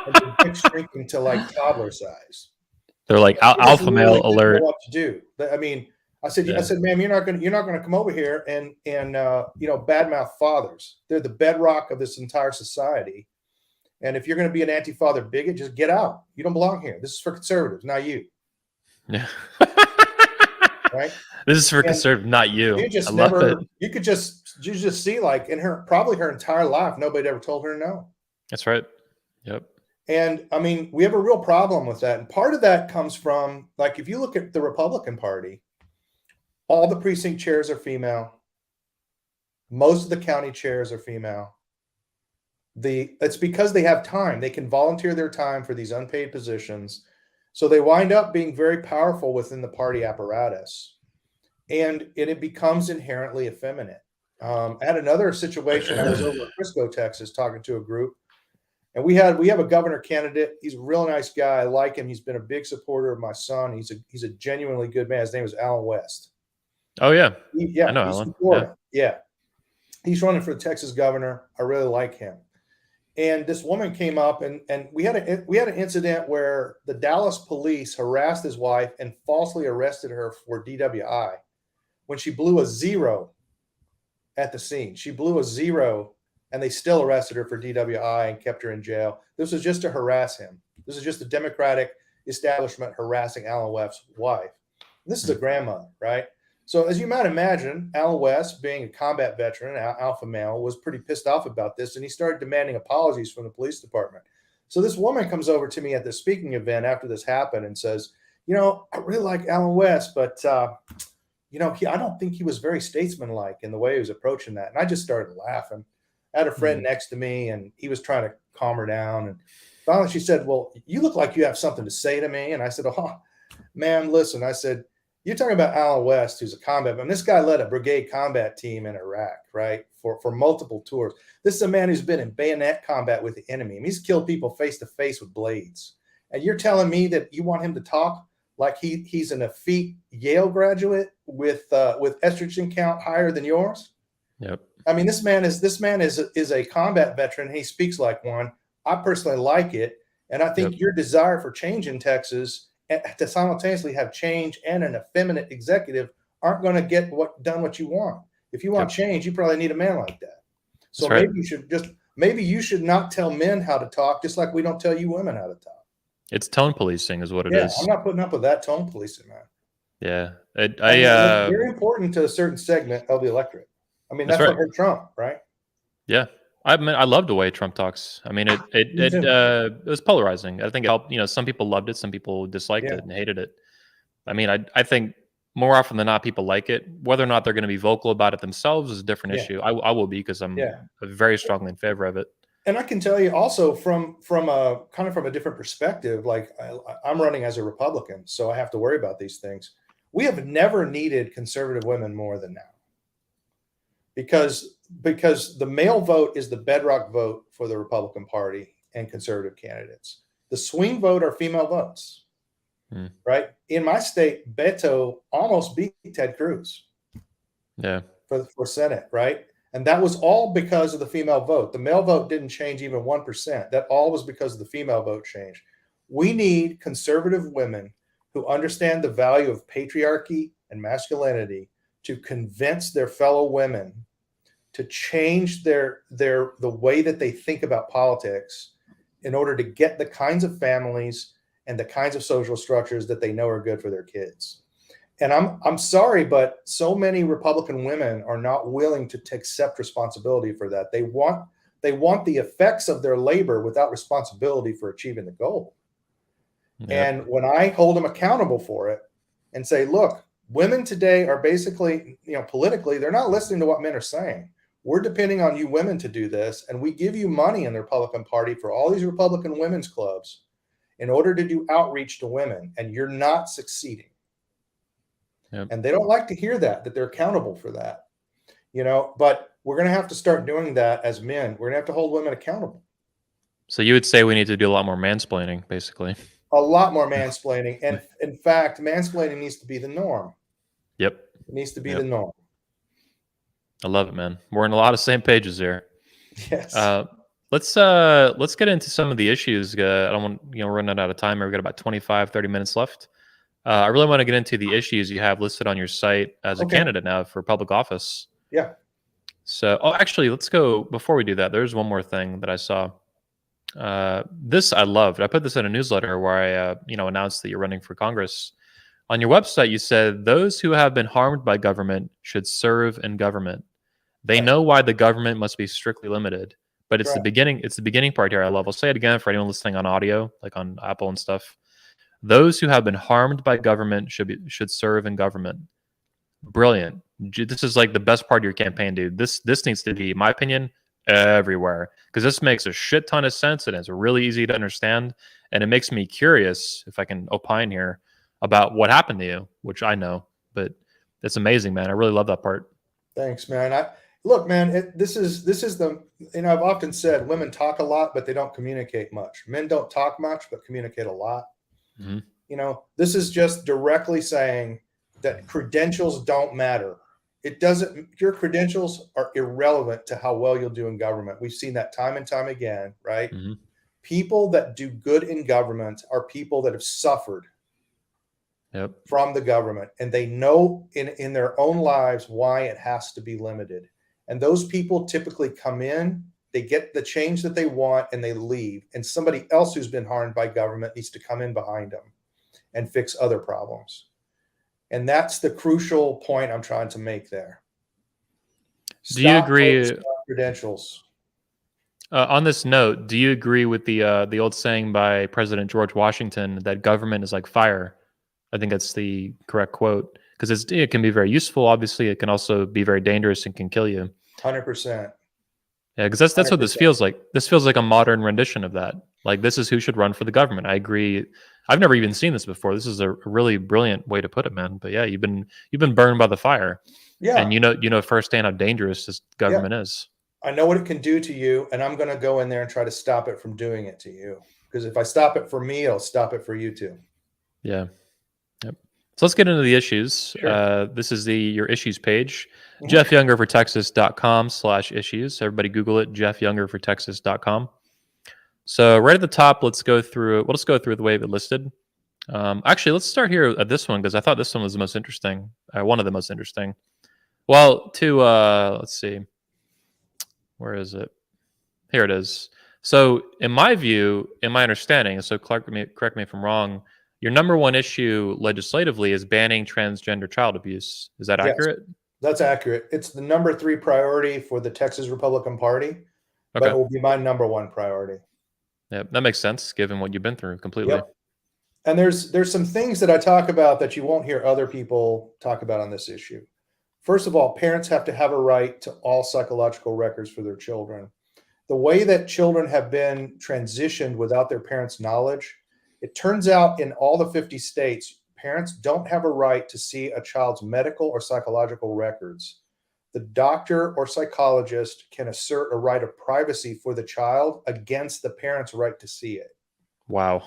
and their dicks shrinking to like toddler size. They're like alpha male alert. Know what to do? I mean, I said, ma'am, you're not gonna come over here and badmouth fathers. They're the bedrock of this entire society. And if you're going to be an anti-father bigot, just get out. You don't belong here. This is for conservatives, not you. Yeah. Right. This is for conservative, not you. You just I love it. You just see, like, in probably her entire life, nobody ever told her no. That's right. Yep. And I mean, we have a real problem with that. And part of that comes from, like, if you look at the Republican Party, all the precinct chairs are female. Most of the county chairs are female. It's because they have time. They can volunteer their time for these unpaid positions. So they wind up being very powerful within the party apparatus. And it becomes inherently effeminate. I had another situation. I was over in Frisco, Texas, talking to a group. And we have a governor candidate. He's a real nice guy. I like him. He's been a big supporter of my son. He's a genuinely good man. His name is Alan West. Oh, yeah. I know Alan. Yeah. He's running for the Texas governor. I really like him. And this woman came up, and we had an incident where the Dallas police harassed his wife and falsely arrested her for DWI when she blew a 0 at the scene. She blew a 0, and they still arrested her for DWI and kept her in jail. This was just to harass him. This is just the Democratic establishment harassing Alan West's wife. And this is a grandmother, right? So as you might imagine, Alan West, being a combat veteran, alpha male, was pretty pissed off about this, and he started demanding apologies from the police department. So this woman comes over to me at the speaking event after this happened and says, I really like Alan West, but, I don't think he was very statesmanlike in the way he was approaching that. And I just started laughing. I had a friend next to me, and he was trying to calm her down. And finally she said, well, you look like you have something to say to me. And I said, oh, ma'am, listen, I said, you're talking about Alan West, who's a combat man. This guy led a brigade combat team in Iraq, right, for multiple tours. This is a man who's been in bayonet combat with the enemy. I mean, he's killed people face to face with blades. And you're telling me that you want him to talk like he's an effete Yale graduate with estrogen count higher than yours? Yep. I mean, this man is a combat veteran. He speaks like one. I personally like it, and I think your desire for change in Texas, to simultaneously have change and an effeminate executive, aren't going to get what you want. If you want change, you probably need a man like that. So maybe you should not tell men how to talk, just like we don't tell you women how to talk. It's tone policing is what it is. I'm not putting up with that tone policing, man. Yeah. It's very important to a certain segment of the electorate. I mean, that's what hurt Trump, right? Yeah. I love the way Trump talks. I mean, it was polarizing. I think it helped. Some people loved it, some people disliked it and hated it. I mean, I think more often than not, people like it. Whether or not they're going to be vocal about it themselves is a different issue. I will be, because I'm very strongly in favor of it. And I can tell you also from a kind of from a different perspective. Like I'm running as a Republican, so I have to worry about these things. We have never needed conservative women more than now. Because the male vote is the bedrock vote for the Republican Party and conservative candidates. The swing vote are female votes, right? In my state, Beto almost beat Ted Cruz for Senate, right? And that was all because of the female vote. The male vote didn't change even 1%. That all was because of the female vote change. We need conservative women who understand the value of patriarchy and masculinity to convince their fellow women to change the way that they think about politics in order to get the kinds of families and the kinds of social structures that they know are good for their kids. And I'm sorry, but so many Republican women are not willing to accept responsibility for that. They want the effects of their labor without responsibility for achieving the goal. Yep. And when I hold them accountable for it and say, look, women today are basically, politically, they're not listening to what men are saying. We're depending on you women to do this, and we give you money in the Republican Party for all these Republican women's clubs in order to do outreach to women, and you're not succeeding. Yep. And they don't like to hear that they're accountable for that, but we're going to have to start doing that as men. We're going to have to hold women accountable. So you would say we need to do a lot more mansplaining, basically. A lot more mansplaining. And in fact, mansplaining needs to be the norm. Yep. It needs to be the norm. I love it, man. We're in a lot of same pages here. Yes. Let's get into some of the issues. I don't want, we're running out of time. We've got about 25, 30 minutes left. I really want to get into the issues you have listed on your site as a candidate now for public office. Yeah. So, actually, let's go. Before we do that, there's one more thing that I saw. This I loved. I put this in a newsletter where I, announced that you're running for Congress. On your website, you said those who have been harmed by government should serve in government. They know why the government must be strictly limited. But it's the beginning. It's the beginning part here. I love. I'll say it again for anyone listening on audio, like on Apple and stuff. Those who have been harmed by government should serve in government. Brilliant. This is like the best part of your campaign, dude. This needs to be, in my opinion, everywhere, because this makes a shit ton of sense and it's really easy to understand, and it makes me curious, if I can opine here, about what happened to you, which I know, but it's amazing, man. I really love that part. Thanks, man. Look, man, this is the, I've often said women talk a lot, but they don't communicate much. Men don't talk much, but communicate a lot. Mm-hmm. This is just directly saying that credentials don't matter. It doesn't, your credentials are irrelevant to how well you'll do in government. We've seen that time and time again, right? Mm-hmm. People that do good in government are people that have suffered from the government, and they know in their own lives why it has to be limited. And those people typically come in, they get the change that they want, and they leave. And somebody else who's been harmed by government needs to come in behind them and fix other problems. And that's the crucial point I'm trying to make there. Do you agree? Credentials. On this note, do you agree with the old saying by President George Washington that government is like fire? I think that's the correct quote, because it can be very useful. Obviously, it can also be very dangerous and can kill you. 100%. Yeah, because that's what this feels like. This feels like a modern rendition of that. Like, this is who should run for the government. I agree. I've never even seen this before. This is a really brilliant way to put it, man. But yeah, you've been burned by the fire. Yeah. And you know firsthand how dangerous this government is. I know what it can do to you, and I'm going to go in there and try to stop it from doing it to you. Because if I stop it for me, I'll stop it for you too. Yeah. Yep. So let's get into the issues. Sure. This is your issues page. JeffYoungerForTexas.com/issues. Everybody Google it, JeffYoungerForTexas.com. So right at the top, let's go through the way it listed. Actually, let's start here at this one, because I thought this one was the most interesting. One of the most interesting. Well, let's see. Where is it? Here it is. So in my view, in my understanding, so correct me if I'm wrong, your number one issue legislatively is banning transgender child abuse. Is that accurate? Yes, that's accurate. It's the number 3 priority for the Texas Republican Party, but it will be my number 1 priority. Yeah, that makes sense given what you've been through completely. Yep. And there's some things that I talk about that you won't hear other people talk about on this issue. First of all, parents have to have a right to all psychological records for their children. The way that children have been transitioned without their parents' knowledge, it turns out in all the 50 states, parents don't have a right to see a child's medical or psychological records. The doctor or psychologist can assert a right of privacy for the child against the parent's right to see it. Wow.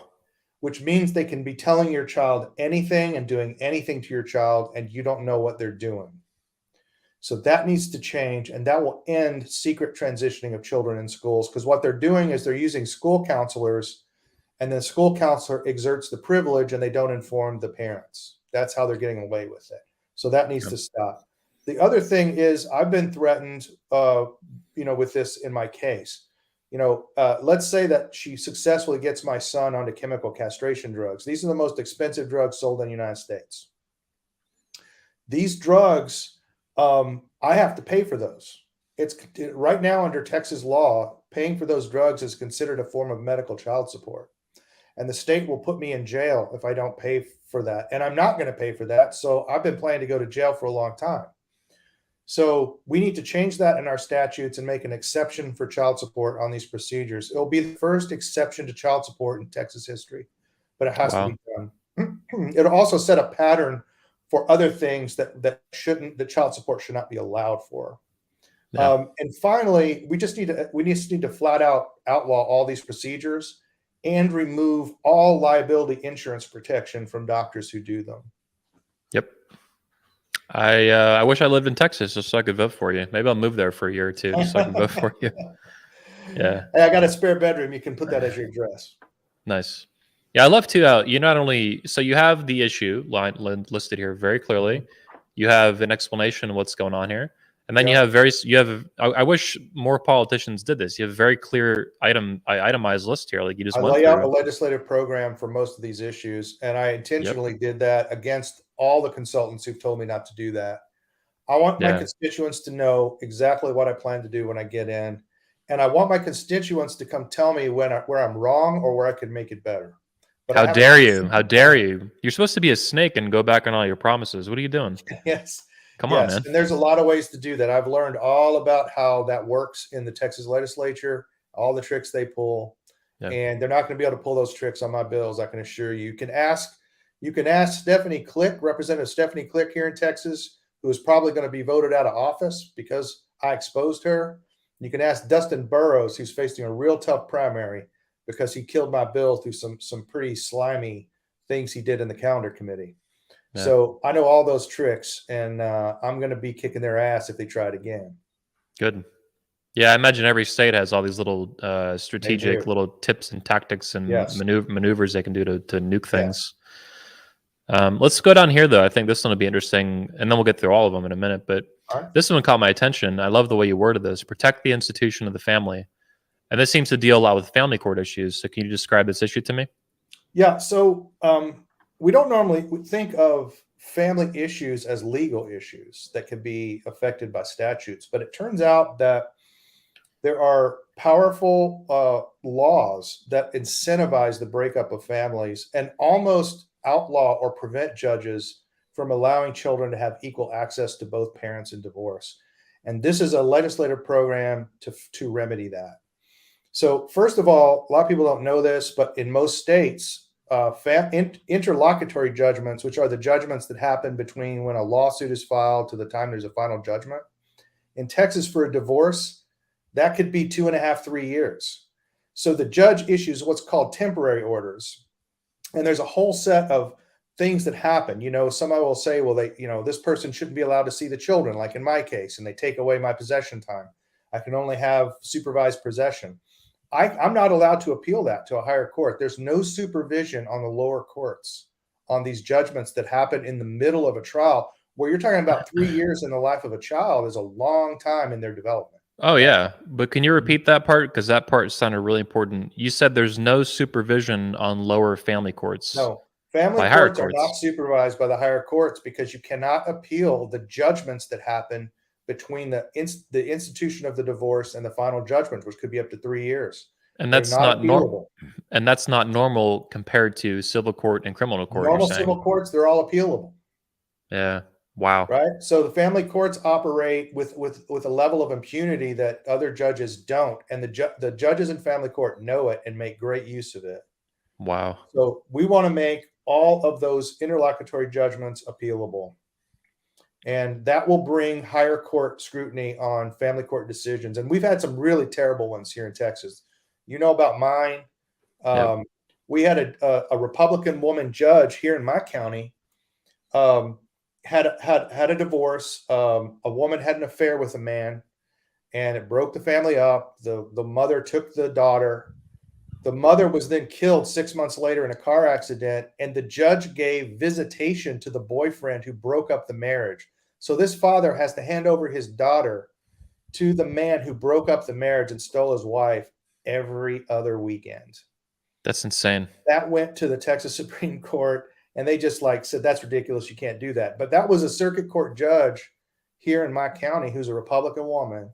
Which means they can be telling your child anything and doing anything to your child, and you don't know what they're doing. So that needs to change, and that will end secret transitioning of children in schools, because what they're doing is they're using school counselors, and the school counselor exerts the privilege and they don't inform the parents. That's how they're getting away with it. So that needs to stop. The other thing is I've been threatened, with this in my case. Let's say that she successfully gets my son onto chemical castration drugs. These are the most expensive drugs sold in the United States. These drugs, I have to pay for those. It's right now under Texas law, paying for those drugs is considered a form of medical child support. And the state will put me in jail if I don't pay for that. And I'm not going to pay for that. So I've been planning to go to jail for a long time. So we need to change that in our statutes and make an exception for child support on these procedures. It'll be the first exception to child support in Texas history, but it has to be done. It'll also set a pattern for other things that child support should not be allowed for. Yeah. And finally, we just need to flat out outlaw all these procedures and remove all liability insurance protection from doctors who do them. Yep. I wish I lived in Texas just so I could vote for you. Maybe I'll move there for a year or two just so I can vote for you. Yeah. Hey, I got a spare bedroom. You can put that as your address. Nice. Yeah, I love to. You not only so you have the issue listed here very clearly. You have an explanation of what's going on here, and then you Yeah. have I wish more politicians did this. You have a very clear itemized list here, like you just I went lay out a through. legislative program for most of these issues, and I Yep. intentionally did that against all the consultants who've told me not to do that. I want my Yeah. constituents to know exactly what I plan to do when I get in, and I want my constituents to come tell me where I'm wrong or where I could make it better. But I How have a dare you? How specific dare plan. you? You're supposed to be a snake and go back on all your promises. What are you doing? Yes, Come on, yes, man. and there's a lot of ways to do that. I've learned all about how that works in the Texas legislature, all the tricks they pull, Yeah. and they're not going to be able to pull those tricks on my bills. I can assure you. You can ask Stephanie Click, Representative Stephanie Click here in Texas, who is probably going to be voted out of office because I exposed her. You can ask Dustin Burrows, who's facing a real tough primary because he killed my bill through some pretty slimy things he did in the calendar committee. Yeah. So I know all those tricks, and I'm going to be kicking their ass if they try it again. Good. Yeah, I imagine every state has all these little They strategic do. little tips and tactics and Yes. maneuvers they can do to nuke Yes. things. Let's go down here though. I think this one will be interesting, and then we'll get through all of them in a minute. But All right. this one caught my attention. I love the way you worded this: protect the institution of the family, and this seems to deal a lot with family court issues. So, can you describe this issue to me? Yeah. So we don't normally think of family issues as legal issues that can be affected by statutes, but it turns out that there are powerful laws that incentivize the breakup of families and almost outlaw or prevent judges from allowing children to have equal access to both parents in divorce. And this is a legislative program to remedy that. So, first of all, a lot of people don't know this, but in most states, interlocutory judgments, which are the judgments that happen between when a lawsuit is filed to the time there's a final judgment, in Texas for a divorce, that could be 2.5, 3 years. So the judge issues what's called temporary orders. And there's a whole set of things that happen. Somebody will say, well, this person shouldn't be allowed to see the children, like in my case, and they take away my possession time. I can only have supervised possession. I'm not allowed to appeal that to a higher court. There's no supervision on the lower courts on these judgments that happen in the middle of a trial, where you're talking about 3 years in the life of a child is a long time in their development. Oh yeah, but can you repeat that part because that part sounded really important? You said there's no supervision on lower family courts No, family by higher courts are not courts. supervised by the higher courts because you cannot appeal the judgments that happen between the institution of the divorce and the final judgment, which could be up to 3 years. And They're that's not not appealable. and that's not normal compared to civil court and criminal court, you're Normal saying? civil courts, they're all appealable. Yeah. Wow. Right. So the family courts operate with a level of impunity that other judges don't. And the judges in family court know it and make great use of it. Wow. So we want to make all of those interlocutory judgments appealable. And that will bring higher court scrutiny on family court decisions. And we've had some really terrible ones here in Texas. You know about mine. Yep. We had a Republican woman judge here in my county. Had a divorce. A woman had an affair with a man, and it broke the family up. The mother took the daughter. The mother was then killed 6 months later in a car accident, and the judge gave visitation to the boyfriend who broke up the marriage. So this father has to hand over his daughter to the man who broke up the marriage and stole his wife every other weekend. That's insane. That went to the Texas Supreme Court, and they just said, that's ridiculous. You can't do that. But that was a circuit court judge here in my county who's a Republican woman.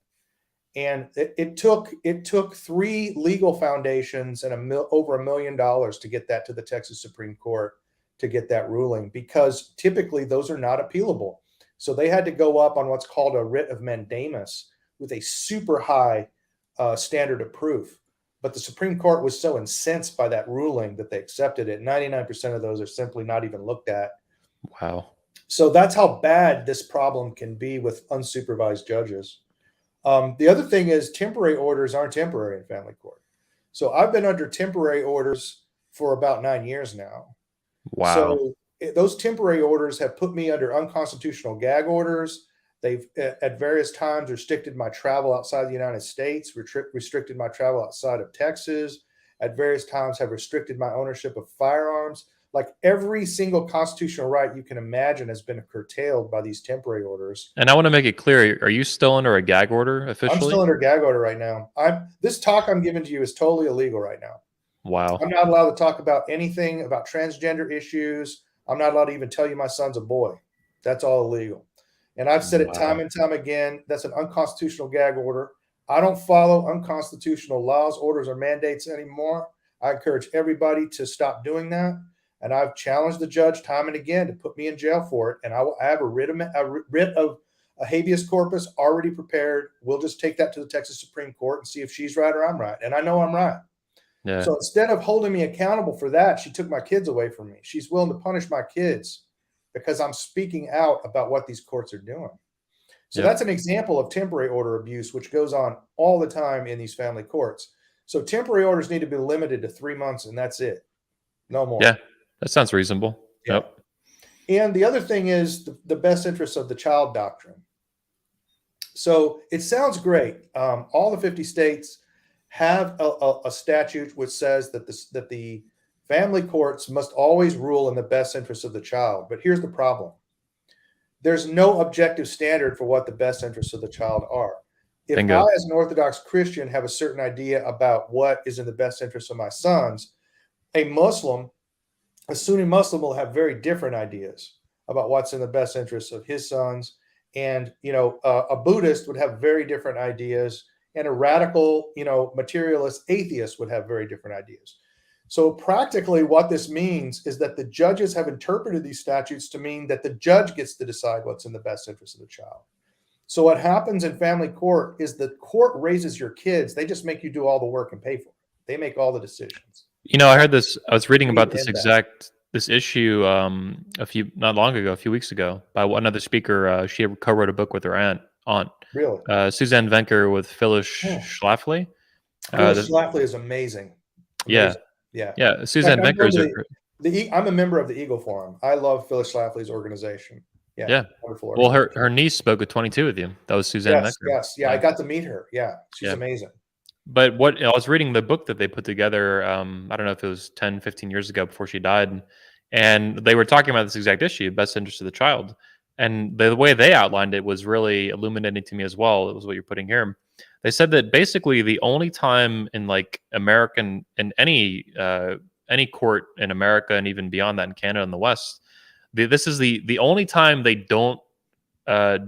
And it took 3 legal foundations and over $1 million to get that to the Texas Supreme Court to get that ruling, because typically those are not appealable. So they had to go up on what's called a writ of mandamus with a super high standard of proof. But the Supreme Court was so incensed by that ruling that they accepted it. 99% of those are simply not even looked at. Wow. So that's how bad this problem can be with unsupervised judges. The other thing is temporary orders aren't temporary in family court. So I've been under temporary orders for about 9 years now. Wow. So those temporary orders have put me under unconstitutional gag orders. They've at various times restricted my travel outside the United States, restricted my travel outside of Texas. at various times have restricted my ownership of firearms. Like every single constitutional right you can imagine has been curtailed by these temporary orders. And I want to make it clear: are you still under a gag order I'm officially? still under gag order right now. This talk I'm giving to you is totally illegal right now. Wow. I'm not allowed to talk about anything about transgender issues. I'm not allowed to even tell you my son's a boy. That's all illegal. And I've said it time and time again. That's an unconstitutional gag order. I don't follow unconstitutional laws, orders, or mandates anymore. I encourage everybody to stop doing that. And I've challenged the judge time and again to put me in jail for it. And I have a writ of a habeas corpus already prepared. We'll just take that to the Texas Supreme Court and see if she's right or I'm right. And I know I'm right. Yeah. So instead of holding me accountable for that, she took my kids away from me. She's willing to punish my kids because I'm speaking out about what these courts are doing. So that's an example of temporary order abuse, which goes on all the time in these family courts. So temporary orders need to be limited to 3 months, and that's it. No more. Yeah, that sounds reasonable. Yeah. Yep. And the other thing is the best interests of the child doctrine. So it sounds great. All the 50 states have a statute which says that the family courts must always rule in the best interest of the child. But here's the problem. There's no objective standard for what the best interests of the child are. If Bingo. I, as an Orthodox Christian, have a certain idea about what is in the best interest of my sons, a Sunni Muslim will have very different ideas about what's in the best interest of his sons. And, a Buddhist would have very different ideas, and a radical, materialist atheist would have very different ideas. So practically what this means is that the judges have interpreted these statutes to mean that the judge gets to decide what's in the best interest of the child. So what happens in family court is the court raises your kids. They just make you do all the work and pay for it. They make all the decisions. I heard this. I was reading about this issue not long ago, a few weeks ago, by another speaker. She co-wrote a book with her aunt. Really? Suzanne Venker with Phyllis Schlafly. Phyllis Schlafly is amazing. Yeah. Suzanne Venker is I'm a member of the Eagle Forum. I love Phyllis Schlafly's organization. Yeah. Wonderful. Well, her niece spoke at 22 with you. That was Suzanne Venker. Yes. Yeah, I got to meet her. Yeah. She's amazing. But I was reading the book that they put together, I don't know if it was 10, 15 years ago before she died. And they were talking about this exact issue, best interest of the child. And the way they outlined it was really illuminating to me as well. It was what you're putting here. They said that basically the only time in in any court in America and even beyond that in Canada and the West, this is the only time they don't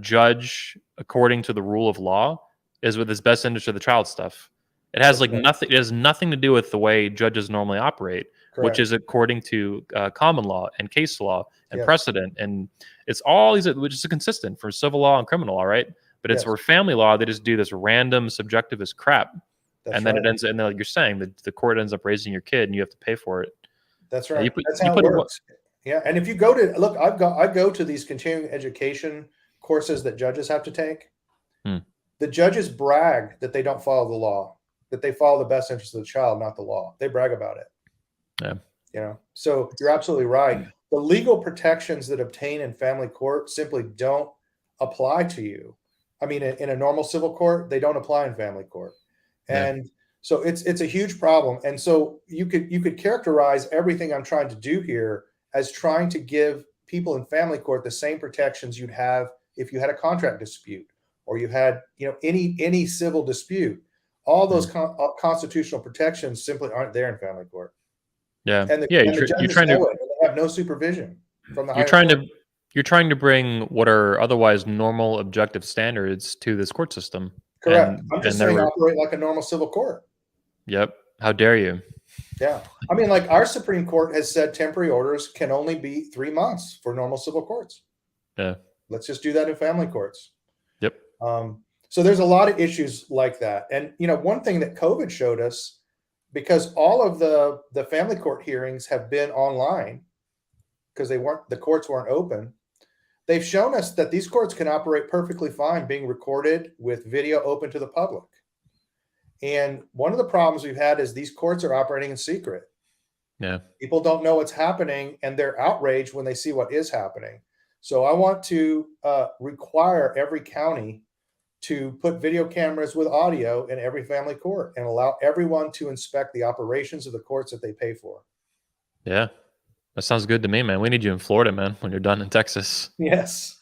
judge according to the rule of law is with this best interest of the child stuff. It has nothing. It has nothing to do with the way judges normally operate, which is according to common law and case law and precedent, and it's all these, which is consistent for civil law and criminal law, right? But it's for family law they just do this random subjectivist crap, then it ends. And then, like you're saying, the court ends up raising your kid, and you have to pay for it. That's right. That's how it works. Yeah, and if you go to look, I go to these continuing education courses that judges have to take. The judges brag that they don't follow the law, that they follow the best interest of the child, not the law. They brag about it. Yeah. So you're absolutely right. The legal protections that obtain in family court simply don't apply to you. I mean, in a normal civil court, they don't apply in family court. And so it's a huge problem. And so you could characterize everything I'm trying to do here as trying to give people in family court the same protections you'd have if you had a contract dispute or you had, any civil dispute. All those constitutional protections simply aren't there in family court. Yeah. And you're trying to have no supervision from the you're trying to bring what are otherwise normal objective standards to this court system. Correct. I'm just saying operate like a normal civil court. Yep. How dare you? Yeah. I mean, like our Supreme Court has said temporary orders can only be 3 months for normal civil courts. Yeah. Let's just do that in family courts. Yep. So there's a lot of issues like that. And, one thing that COVID showed us, because all of the family court hearings have been online because the courts weren't open. They've shown us that these courts can operate perfectly fine being recorded with video open to the public. And one of the problems we've had is these courts are operating in secret. Yeah. People don't know what's happening and they're outraged when they see what is happening. So I want to require every county to put video cameras with audio in every family court and allow everyone to inspect the operations of the courts that they pay for. Yeah. That sounds good to me, man. We need you in Florida, man, when you're done in Texas. Yes.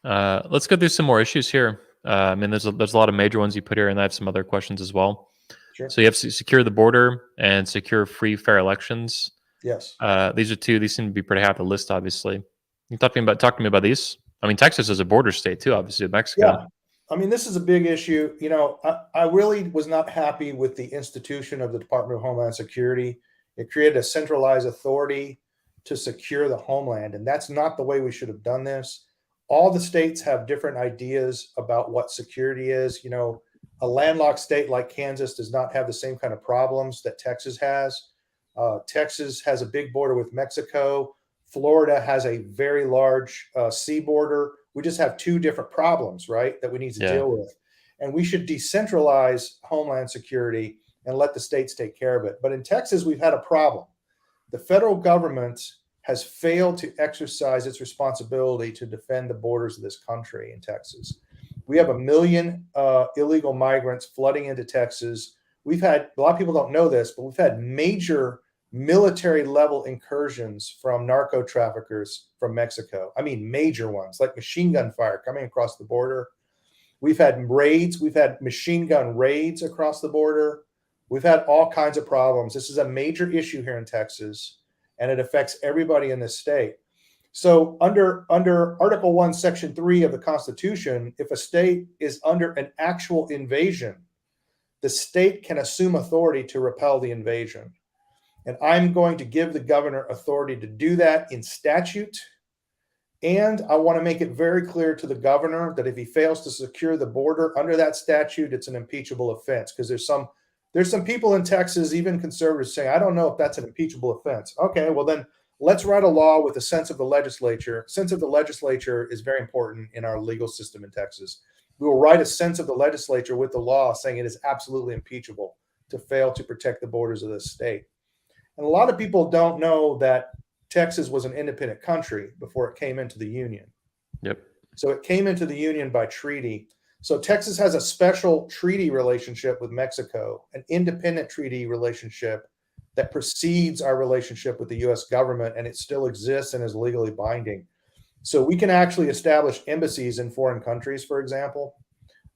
Let's go through some more issues here. I mean, there's a lot of major ones you put here, and I have some other questions as well. Sure. So you have to secure the border and secure free, fair elections. Yes. These are two. These seem to be pretty high up the list, obviously. You talk to me about these? I mean, Texas is a border state too, obviously, with Mexico. Yeah. I mean, this is a big issue. You know, I really was not happy with the institution of the Department of Homeland Security. It created a centralized authority to secure the homeland, and that's not the way we should have done this. All the states have different ideas about what security is. You know, a landlocked state like Kansas does not have the same kind of problems that Texas has. Texas has a big border with Mexico. Florida has a very large sea border. We just have two different problems, right, that we need to deal with. And we should decentralize homeland security and let the states take care of it. But in Texas, we've had a problem. The federal government has failed to exercise its responsibility to defend the borders of this country in Texas. We have 1 million illegal migrants flooding into Texas. We've had, a lot of people don't know this, but we've had major military level incursions from narco traffickers from Mexico. I mean, major ones like machine gun fire coming across the border. We've had raids. We've had machine gun raids across the border. We've had all kinds of problems. This is a major issue here in Texas, and it affects everybody in this state. So under Article 1, Section 3 of the Constitution, if a state is under an actual invasion, the state can assume authority to repel the invasion. And I'm going to give the governor authority to do that in statute. And I want to make it very clear to the governor that if he fails to secure the border under that statute, it's an impeachable offense. Because there's some people in Texas, even conservatives, saying, I don't know if that's an impeachable offense. Okay, well then let's write a law with the sense of the legislature. Sense of the legislature is very important in our legal system in Texas. We will write a sense of the legislature with the law saying it is absolutely impeachable to fail to protect the borders of this state. And a lot of people don't know that Texas was an independent country before it came into the Union. Yep. So it came into the Union by treaty. So Texas has a special treaty relationship with Mexico, an independent treaty relationship that precedes our relationship with the U.S. government, and it still exists and is legally binding. So we can actually establish embassies in foreign countries, for example.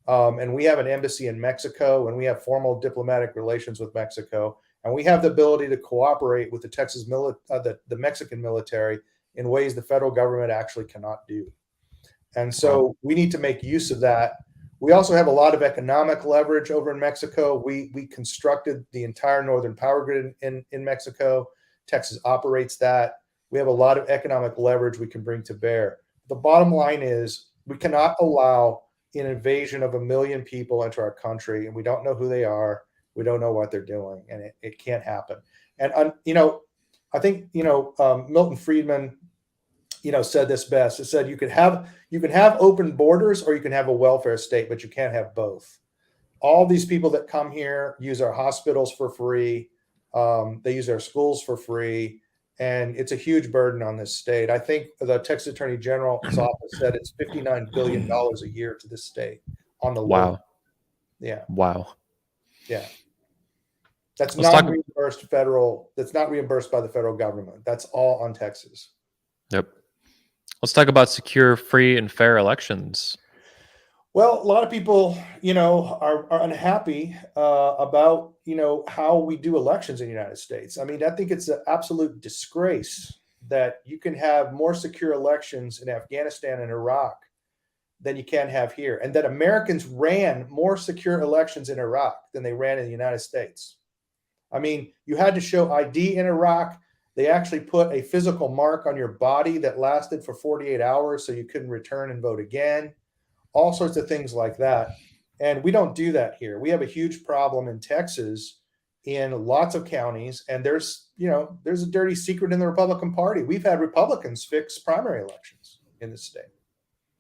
And we have an embassy in Mexico, and we have formal diplomatic relations with Mexico. And we have the ability to cooperate with the Mexican military in ways the federal government actually cannot do. And so we need to make use of that. We also have a lot of economic leverage over in Mexico. We constructed the entire northern power grid in Mexico. Texas operates that. We have a lot of economic leverage we can bring to bear. The bottom line is we cannot allow an invasion of 1 million people into our country, and we don't know who they are. We don't know what they're doing, and it can't happen. And I think Milton Friedman, said this best. It said you can have open borders or you can have a welfare state, but you can't have both. All these people that come here use our hospitals for free. They use our schools for free, and it's a huge burden on this state. I think the Texas Attorney General's office said it's $59 billion a year to this state on the low. Yeah. Wow. Yeah. That's not reimbursed federal. That's not reimbursed by the federal government. That's all on Texas. Yep. Let's talk about secure, free, and fair elections. Well, a lot of people, are unhappy about, how we do elections in the United States. I mean, I think it's an absolute disgrace that you can have more secure elections in Afghanistan and Iraq than you can have here, and that Americans ran more secure elections in Iraq than they ran in the United States. I mean, you had to show ID in Iraq. They actually put a physical mark on your body that lasted for 48 hours so you couldn't return and vote again. All sorts of things like that. And we don't do that here. We have a huge problem in Texas in lots of counties. And there's a dirty secret in the Republican Party. We've had Republicans fix primary elections in this state.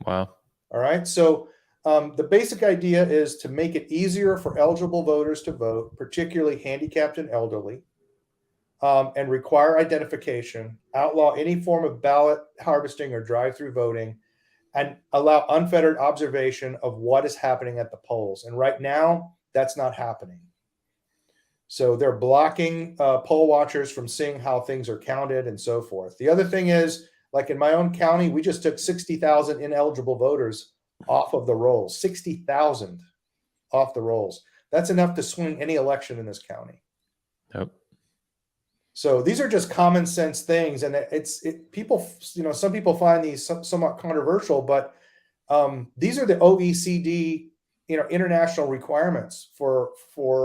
Wow. All right. So the basic idea is to make it easier for eligible voters to vote, particularly handicapped and elderly, and require identification, outlaw any form of ballot harvesting or drive-through voting, and allow unfettered observation of what is happening at the polls. And right now, that's not happening. So they're blocking poll watchers from seeing how things are counted and so forth. The other thing is, like in my own county, we just took 60,000 ineligible voters off of the rolls. 60,000 off the rolls. That's enough to swing any election in this county. Yep. So these are just common sense things, and people, some people find these somewhat controversial, but these are the OECD, international requirements for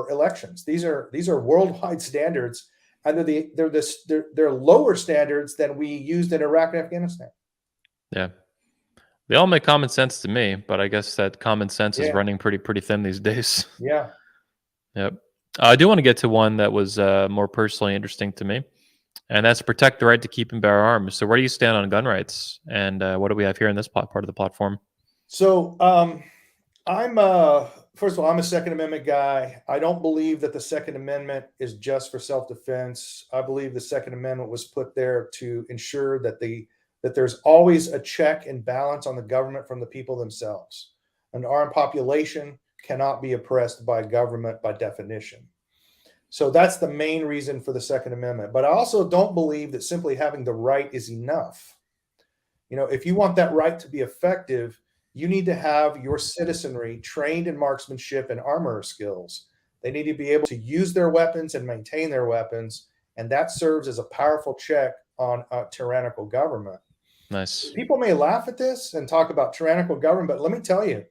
elections. These are worldwide standards, and they're lower standards than we used in Iraq and Afghanistan. Yeah. They all make common sense to me, but I guess that common sense is Yeah. running pretty thin these days. Yeah. Yep. I do want to get to one that was more personally interesting to me, and that's protect the right to keep and bear arms. So where do you stand on gun rights, and what do we have here in this part of the platform? So I'm first of all, I'm a Second Amendment guy. I don't believe that the Second Amendment is just for self-defense. I believe the Second Amendment was put there to ensure that there's always a check and balance on the government from the people themselves. An armed population cannot be oppressed by government by definition. So that's the main reason for the Second Amendment. But I also don't believe that simply having the right is enough. If you want that right to be effective, you need to have your citizenry trained in marksmanship and armor skills. They need to be able to use their weapons and maintain their weapons, and that serves as a powerful check on a tyrannical government. Nice. People may laugh at this and talk about tyrannical government, but let me tell you,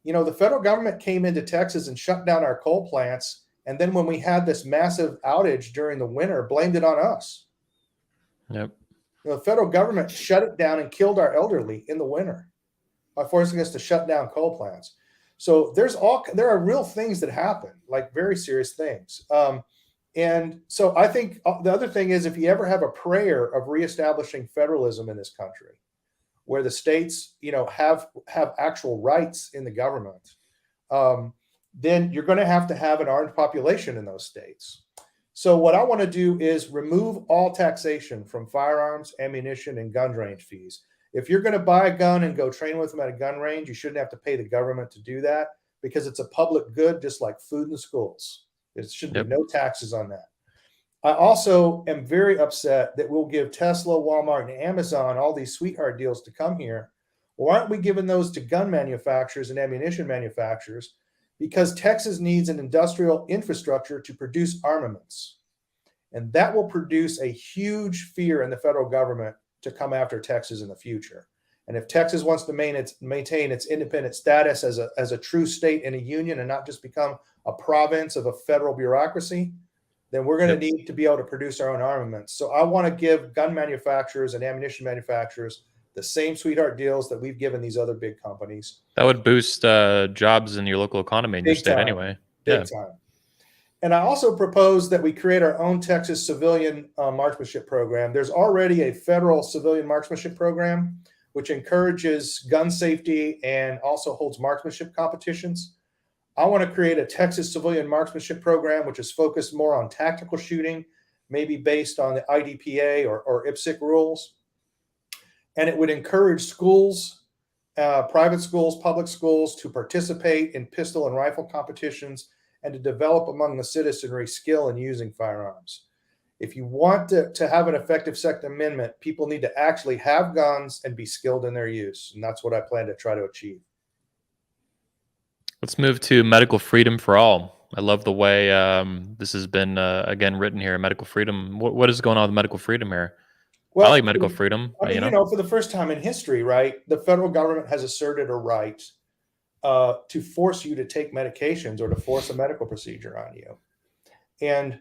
the federal government came into Texas and shut down our coal plants, and then when we had this massive outage during the winter, blamed it on us. Yep. The federal government shut it down and killed our elderly in the winter by forcing us to shut down coal plants. So there are real things that happen, like very serious things. And so I think the other thing is, if you ever have a prayer of reestablishing federalism in this country, where the states, have actual rights in the government, then you're going to have an armed population in those states. So what I want to do is remove all taxation from firearms, ammunition, and gun range fees. If you're going to buy a gun and go train with them at a gun range, you shouldn't have to pay the government to do that, because it's a public good, just like food in the schools. There should be no taxes on that. I also am very upset that we'll give Tesla, Walmart, and Amazon all these sweetheart deals to come here. Why aren't we giving those to gun manufacturers and ammunition manufacturers? Because Texas needs an industrial infrastructure to produce armaments. And that will produce a huge fear in the federal government to come after Texas in the future. And if Texas wants to maintain its independent status as a true state in a union and not just become a province of a federal bureaucracy, then we're going to need to be able to produce our own armaments. So I want to give gun manufacturers and ammunition manufacturers the same sweetheart deals that we've given these other big companies. That would boost jobs in your local economy in your state anyway. Big time. And I also propose that we create our own Texas civilian marksmanship program. There's already a federal civilian marksmanship program, which encourages gun safety and also holds marksmanship competitions. I want to create a Texas civilian marksmanship program, which is focused more on tactical shooting, maybe based on the IDPA or IPSC rules. And it would encourage schools, private schools, public schools, to participate in pistol and rifle competitions and to develop among the citizenry skill in using firearms. If you want to have an effective Second Amendment, people need to actually have guns and be skilled in their use. And that's what I plan to try to achieve. Let's move to medical freedom for all. I love the way this has been, again, written here, medical freedom. What is going on with medical freedom here? Well, I like medical freedom. I mean, for the first time in history, right, the federal government has asserted a right to force you to take medications or to force a medical procedure on you. And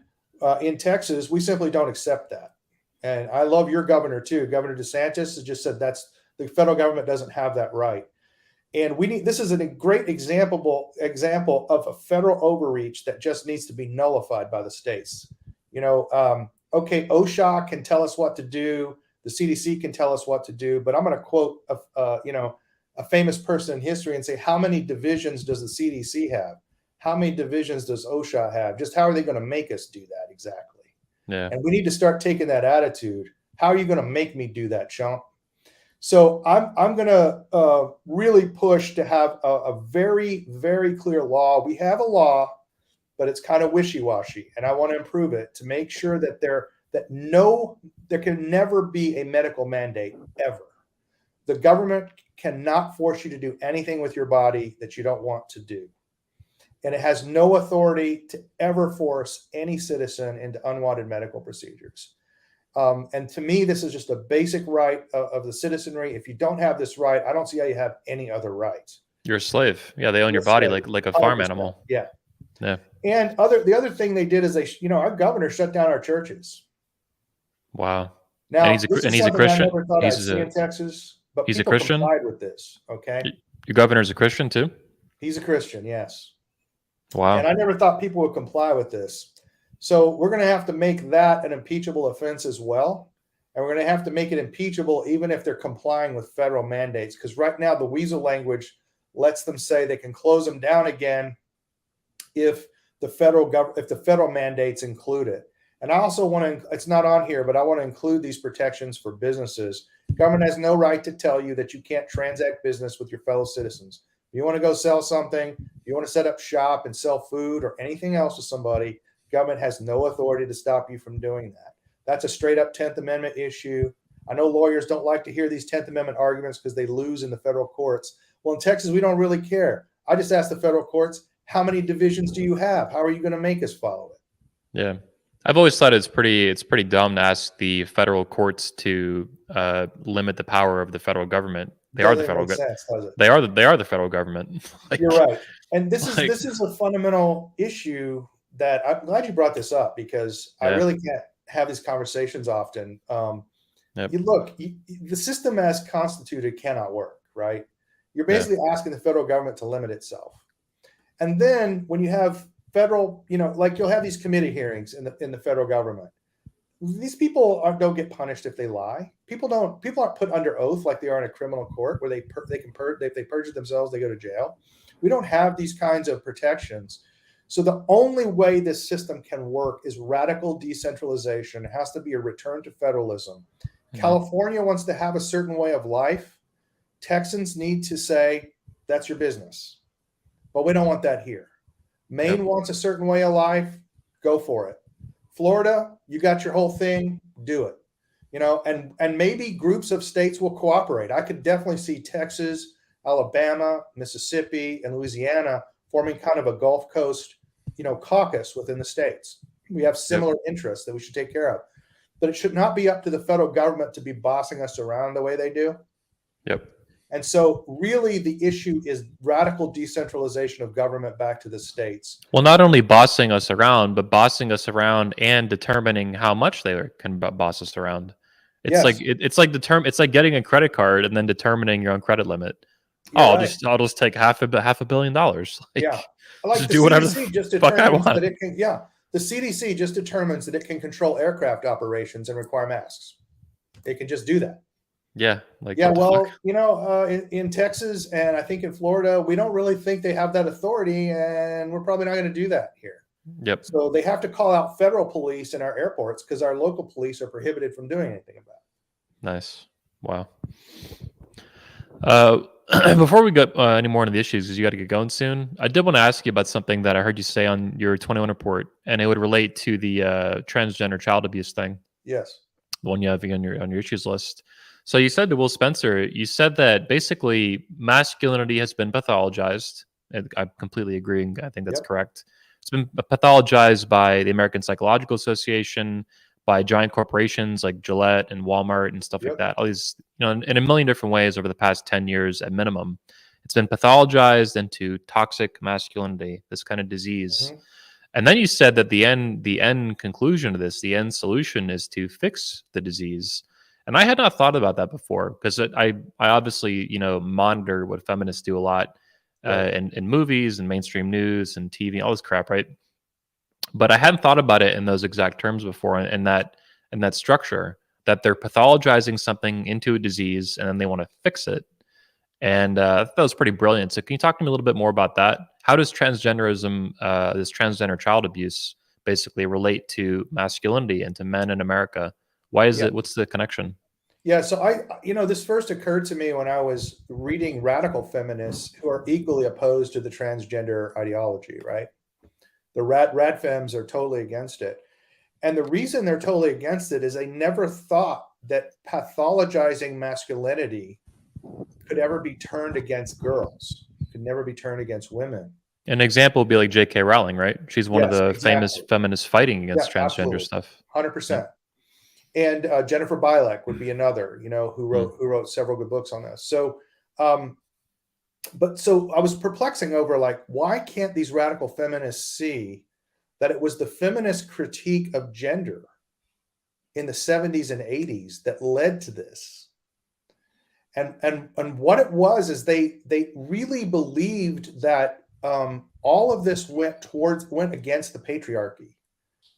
in Texas, we simply don't accept that. And I love your governor too. Governor DeSantis has just said the federal government doesn't have that right. And this is a great example of a federal overreach that just needs to be nullified by the states. Okay, OSHA can tell us what to do. The CDC can tell us what to do. But I'm going to quote a famous person in history and say, how many divisions does the CDC have? How many divisions does OSHA have? Just how are they going to make us do that exactly? Yeah. And we need to start taking that attitude. How are you going to make me do that, chump? So I'm going to really push to have a very, very clear law. We have a law, but it's kind of wishy-washy, and I want to improve it to make sure that there can never be a medical mandate ever. The government cannot force you to do anything with your body that you don't want to do. And it has no authority to ever force any citizen into unwanted medical procedures. And to me, this is just a basic right of the citizenry. If you don't have this right, I don't see how you have any other rights. You're a slave. Yeah, they own your body like a farm animal. Yeah. Yeah. And the other thing they did is our governor shut down our churches. Wow. Now, and he's a Christian. I never thought I'd see in Texas, but he's people a Christian. complied with this. Okay. Your governor's a Christian too? He's a Christian, yes. Wow. And I never thought people would comply with this. So we're going to have to make that an impeachable offense as well. And we're going to have to make it impeachable even if they're complying with federal mandates. Because right now the weasel language lets them say they can close them down again if the federal mandates include it. And I also want to, it's not on here, but I want to include these protections for businesses. Government has no right to tell you that you can't transact business with your fellow citizens. If you want to go sell something, if you want to set up shop and sell food or anything else to somebody, government has no authority to stop you from doing that. That's a straight up 10th Amendment issue. I know lawyers don't like to hear these 10th Amendment arguments because they lose in the federal courts. Well, in Texas, we don't really care. I just ask the federal courts, how many divisions do you have? How are you going to make us follow it? Yeah. I've always thought it's pretty dumb to ask the federal courts to limit the power of the federal government. They are the federal government. They are the federal government. You're right. And this is a fundamental issue that I'm glad you brought this up because I really can't have these conversations often. The system as constituted cannot work, right? You're basically asking the federal government to limit itself. And then when you have federal, like you'll have these committee hearings in the federal government. These people don't get punished if they lie. People aren't put under oath like they are in a criminal court where they perjure themselves, they go to jail. We don't have these kinds of protections. So the only way this system can work is radical decentralization. It has to be a return to federalism. Mm-hmm. California wants to have a certain way of life. Texans need to say, that's your business. But we don't want that here. Maine wants a certain way of life. Go for it. Florida, you got your whole thing. Do it. And maybe groups of states will cooperate. I could definitely see Texas, Alabama, Mississippi, and Louisiana forming kind of a Gulf Coast, caucus within the states. We have similar interests that we should take care of. But it should not be up to the federal government to be bossing us around the way they do. Yep. And so really the issue is radical decentralization of government back to the states. Well, not only bossing us around, but bossing us around and determining how much they can boss us around. It's it's like getting a credit card and then determining your own credit limit. I'll just take half a $500 million. Just do whatever the fuck I want. That it can, the CDC just determines that it can control aircraft operations and require masks. It can just do that. Yeah. In Texas and I think in Florida, we don't really think they have that authority, and we're probably not going to do that here. Yep. So they have to call out federal police in our airports because our local police are prohibited from doing anything about it. Nice. Wow. Before we get any more into the issues, because you got to get going soon, I did want to ask you about something that I heard you say on your 21 report, and it would relate to the transgender child abuse thing. Yes. The one you have on your issues list. So you said to Will Spencer, you said that basically masculinity has been pathologized. And I'm completely agreeing. I think that's correct. It's been pathologized by the American Psychological Association, by giant corporations like Gillette and Walmart and stuff like that. All these, in a million different ways over the past 10 years at minimum. It's been pathologized into toxic masculinity, this kind of disease. Mm-hmm. And then you said that the end conclusion of this, the end solution is to fix the disease. And I had not thought about that before because I obviously, monitor what feminists do a lot in movies and mainstream news and TV, all this crap, right? But I hadn't thought about it in those exact terms before, in that structure, that they're pathologizing something into a disease and then they want to fix it. And that was pretty brilliant. So can you talk to me a little bit more about that? How does transgenderism, this transgender child abuse, basically relate to masculinity and to men in America? Why is it? What's the connection? Yeah, so this first occurred to me when I was reading radical feminists who are equally opposed to the transgender ideology, right? The radfems are totally against it. And the reason they're totally against it is they never thought that pathologizing masculinity could ever be turned against girls, could never be turned against women. An example would be like J.K. Rowling, right? She's one of Yes, the famous exactly. feminists fighting Yeah, against transgender absolutely. stuff. 100%. Yeah. And Jennifer Bilek would be another, who Mm. wrote several good books on this. So, so I was perplexing over, like, why can't these radical feminists see that it was the feminist critique of gender in the 70s and 80s that led to this? And what it was is they really believed that all of this went against the patriarchy.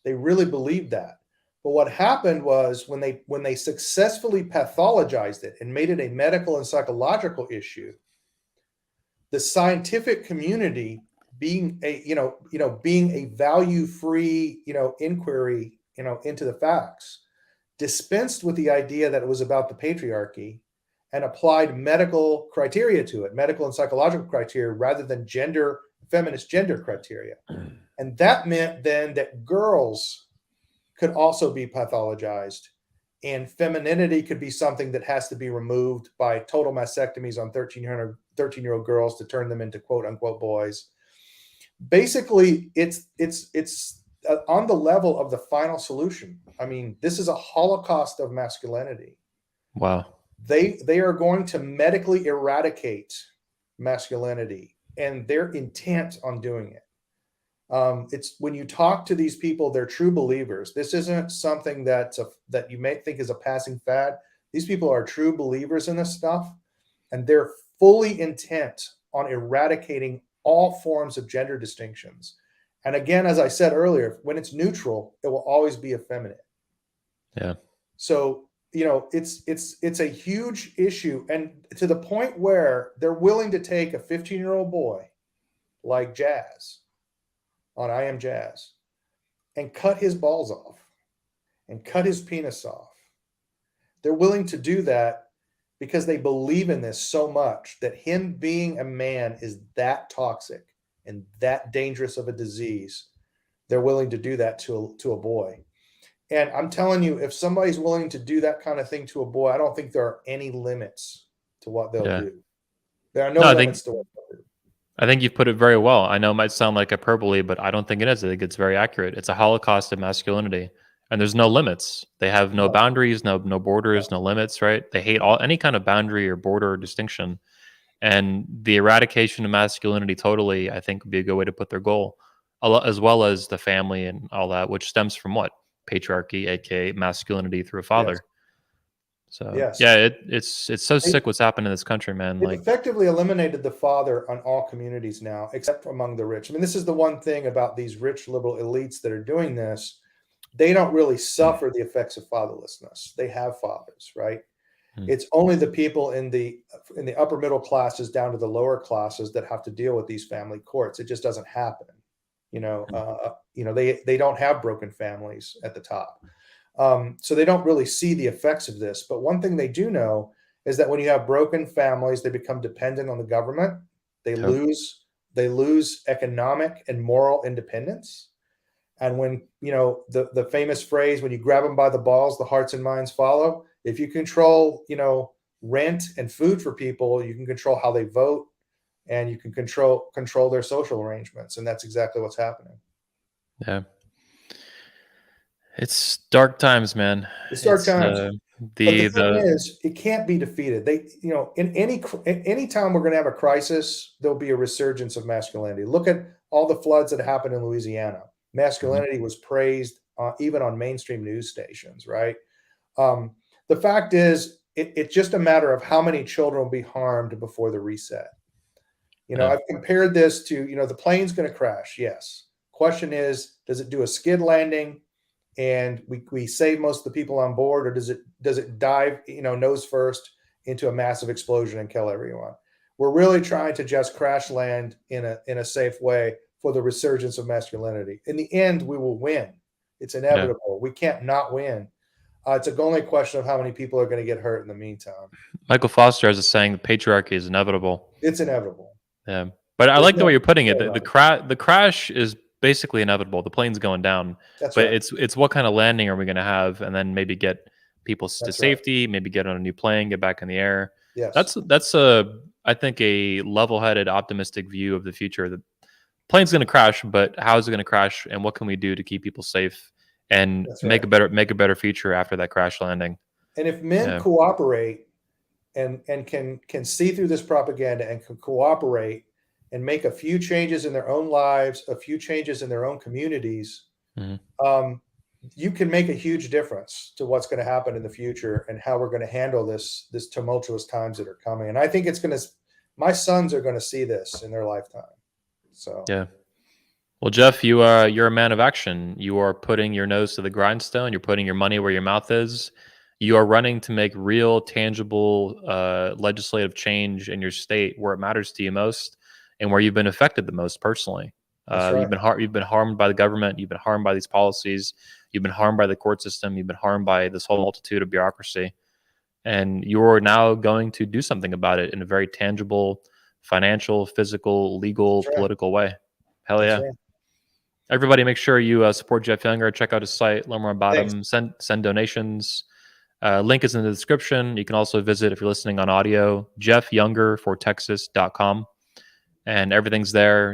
They really believed that. But what happened was when they successfully pathologized it and made it a medical and psychological issue, the scientific community, being a value-free inquiry into the facts, dispensed with the idea that it was about the patriarchy and applied medical criteria to it, medical and psychological criteria, rather than feminist gender criteria. And that meant then that girls could also be pathologized, and femininity could be something that has to be removed by total mastectomies on 13-year-old girls to turn them into quote unquote boys. Basically, it's on the level of the final solution. I mean, this is a holocaust of masculinity. Wow. They are going to medically eradicate masculinity, and they're intent on doing it. It's when you talk to these people, they're true believers. This isn't something that you may think is a passing fad. These people are true believers in this stuff, and they're fully intent on eradicating all forms of gender distinctions. And again, as I said earlier, when it's neutral, it will always be effeminate. Yeah. So it's a huge issue, and to the point where they're willing to take a 15-year-old boy like Jazz on I Am Jazz and cut his balls off and cut his penis off. They're willing to do that because they believe in this so much that him being a man is that toxic and that dangerous of a disease. They're willing to do that to a boy. And I'm telling you, if somebody's willing to do that kind of thing to a boy, I don't think there are any limits to what they'll do. There are no limits to what they'll do. I think you've put it very well. I know it might sound like hyperbole, but I don't think it is. I think it's very accurate. It's a holocaust of masculinity, and there's no limits. They have no boundaries, no borders, no limits, right? They hate any kind of boundary or border or distinction. And the eradication of masculinity totally, I think, would be a good way to put their goal, as well as the family and all that, which stems from what? Patriarchy, aka masculinity through a father. Yes. So yes. yeah, it's so sick what's happened in this country, man. It effectively eliminated the father on all communities now, except among the rich. I mean, this is the one thing about these rich liberal elites that are doing this. They don't really suffer the effects of fatherlessness. They have fathers, right? It's only the people in the upper middle classes down to the lower classes that have to deal with these family courts. It just doesn't happen. They don't have broken families at the top. So they don't really see the effects of this. But one thing they do know is that when you have broken families, they become dependent on the government. They lose economic and moral independence. And when, the famous phrase, when you grab them by the balls, the hearts and minds follow. If you control, rent and food for people, you can control how they vote, and you can control their social arrangements. And that's exactly what's happening. Yeah. It's dark times, man. It's dark times. But the thing is, it can't be defeated. In any time we're going to have a crisis, there'll be a resurgence of masculinity. Look at all the floods that happened in Louisiana. Masculinity was praised even on mainstream news stations, right? The fact is, it's just a matter of how many children will be harmed before the reset. I've compared this to, the plane's going to crash. Yes. Question is, does it do a skid landing and we save most of the people on board, or does it dive, nose first into a massive explosion and kill everyone? We're really trying to just crash land in a safe way for the resurgence of masculinity. In the end, we will win. It's inevitable. We can't not win. It's only a question of how many people are going to get hurt in the meantime. Michael Foster has a saying, the patriarchy is inevitable. It's inevitable. Yeah. But I There's like the no way you're putting it. way The around it. the crash is basically inevitable. The plane's going down. That's But right. it's what kind of landing are we going to have, and then maybe get people to That's right. safety, maybe get on a new plane, get back in the air. Yes. That's a, I think, a level-headed, optimistic view of the future. The plane's going to crash, but how is it going to crash, and what can we do to keep people safe and That's make right. a better future after that crash landing? And if men Yeah. cooperate and can see through this propaganda and can cooperate and make a few changes in their own lives, a few changes in their own communities, Mhm. you can make a huge difference to what's going to happen in the future and how we're going to handle this tumultuous times that are coming. And I think it's going to, my sons are going to see this in their lifetime. So Yeah. Well, Jeff, you're a man of action. You are putting your nose to the grindstone. You're putting your money where your mouth is. You are running to make real, tangible legislative change in your state where it matters to you most, and where you've been affected the most personally. that's right. You've been harmed by the government. You've been harmed by these policies. You've been harmed by the court system. You've been harmed by this whole multitude of bureaucracy, and you're now going to do something about it in a very tangible, financial, physical, legal, That's right. political way. Hell That's yeah. right. Everybody, make sure you support Jeff Younger. Check out his site, learn more about Thanks. him, send donations. Link is in the description. You can also visit, if you're listening on audio, jeffyoungerfortexas.com. And everything's there.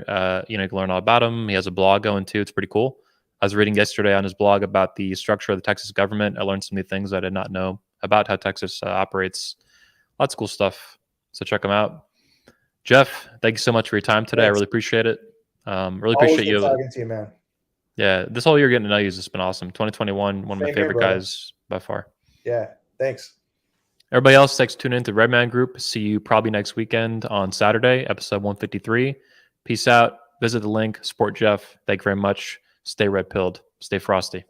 You can learn all about him. He has a blog going too. It's pretty cool. I was reading yesterday on his blog about the structure of the Texas government. I learned some new things I did not know about how Texas operates. Lots of cool stuff. So check him out. Jeff, thank you so much for your time today. Thanks. I really appreciate it. Really Always appreciate good you. talking to you, man. Yeah, this whole year getting to know you has just been awesome. 2021, one of my Same here, favorite brother. guys by far. Yeah. Thanks. Everybody else, thanks for tuning in to Redman Group. See you probably next weekend on Saturday, episode 153. Peace out. Visit the link. Support Jeff. Thank you very much. Stay red pilled. Stay frosty.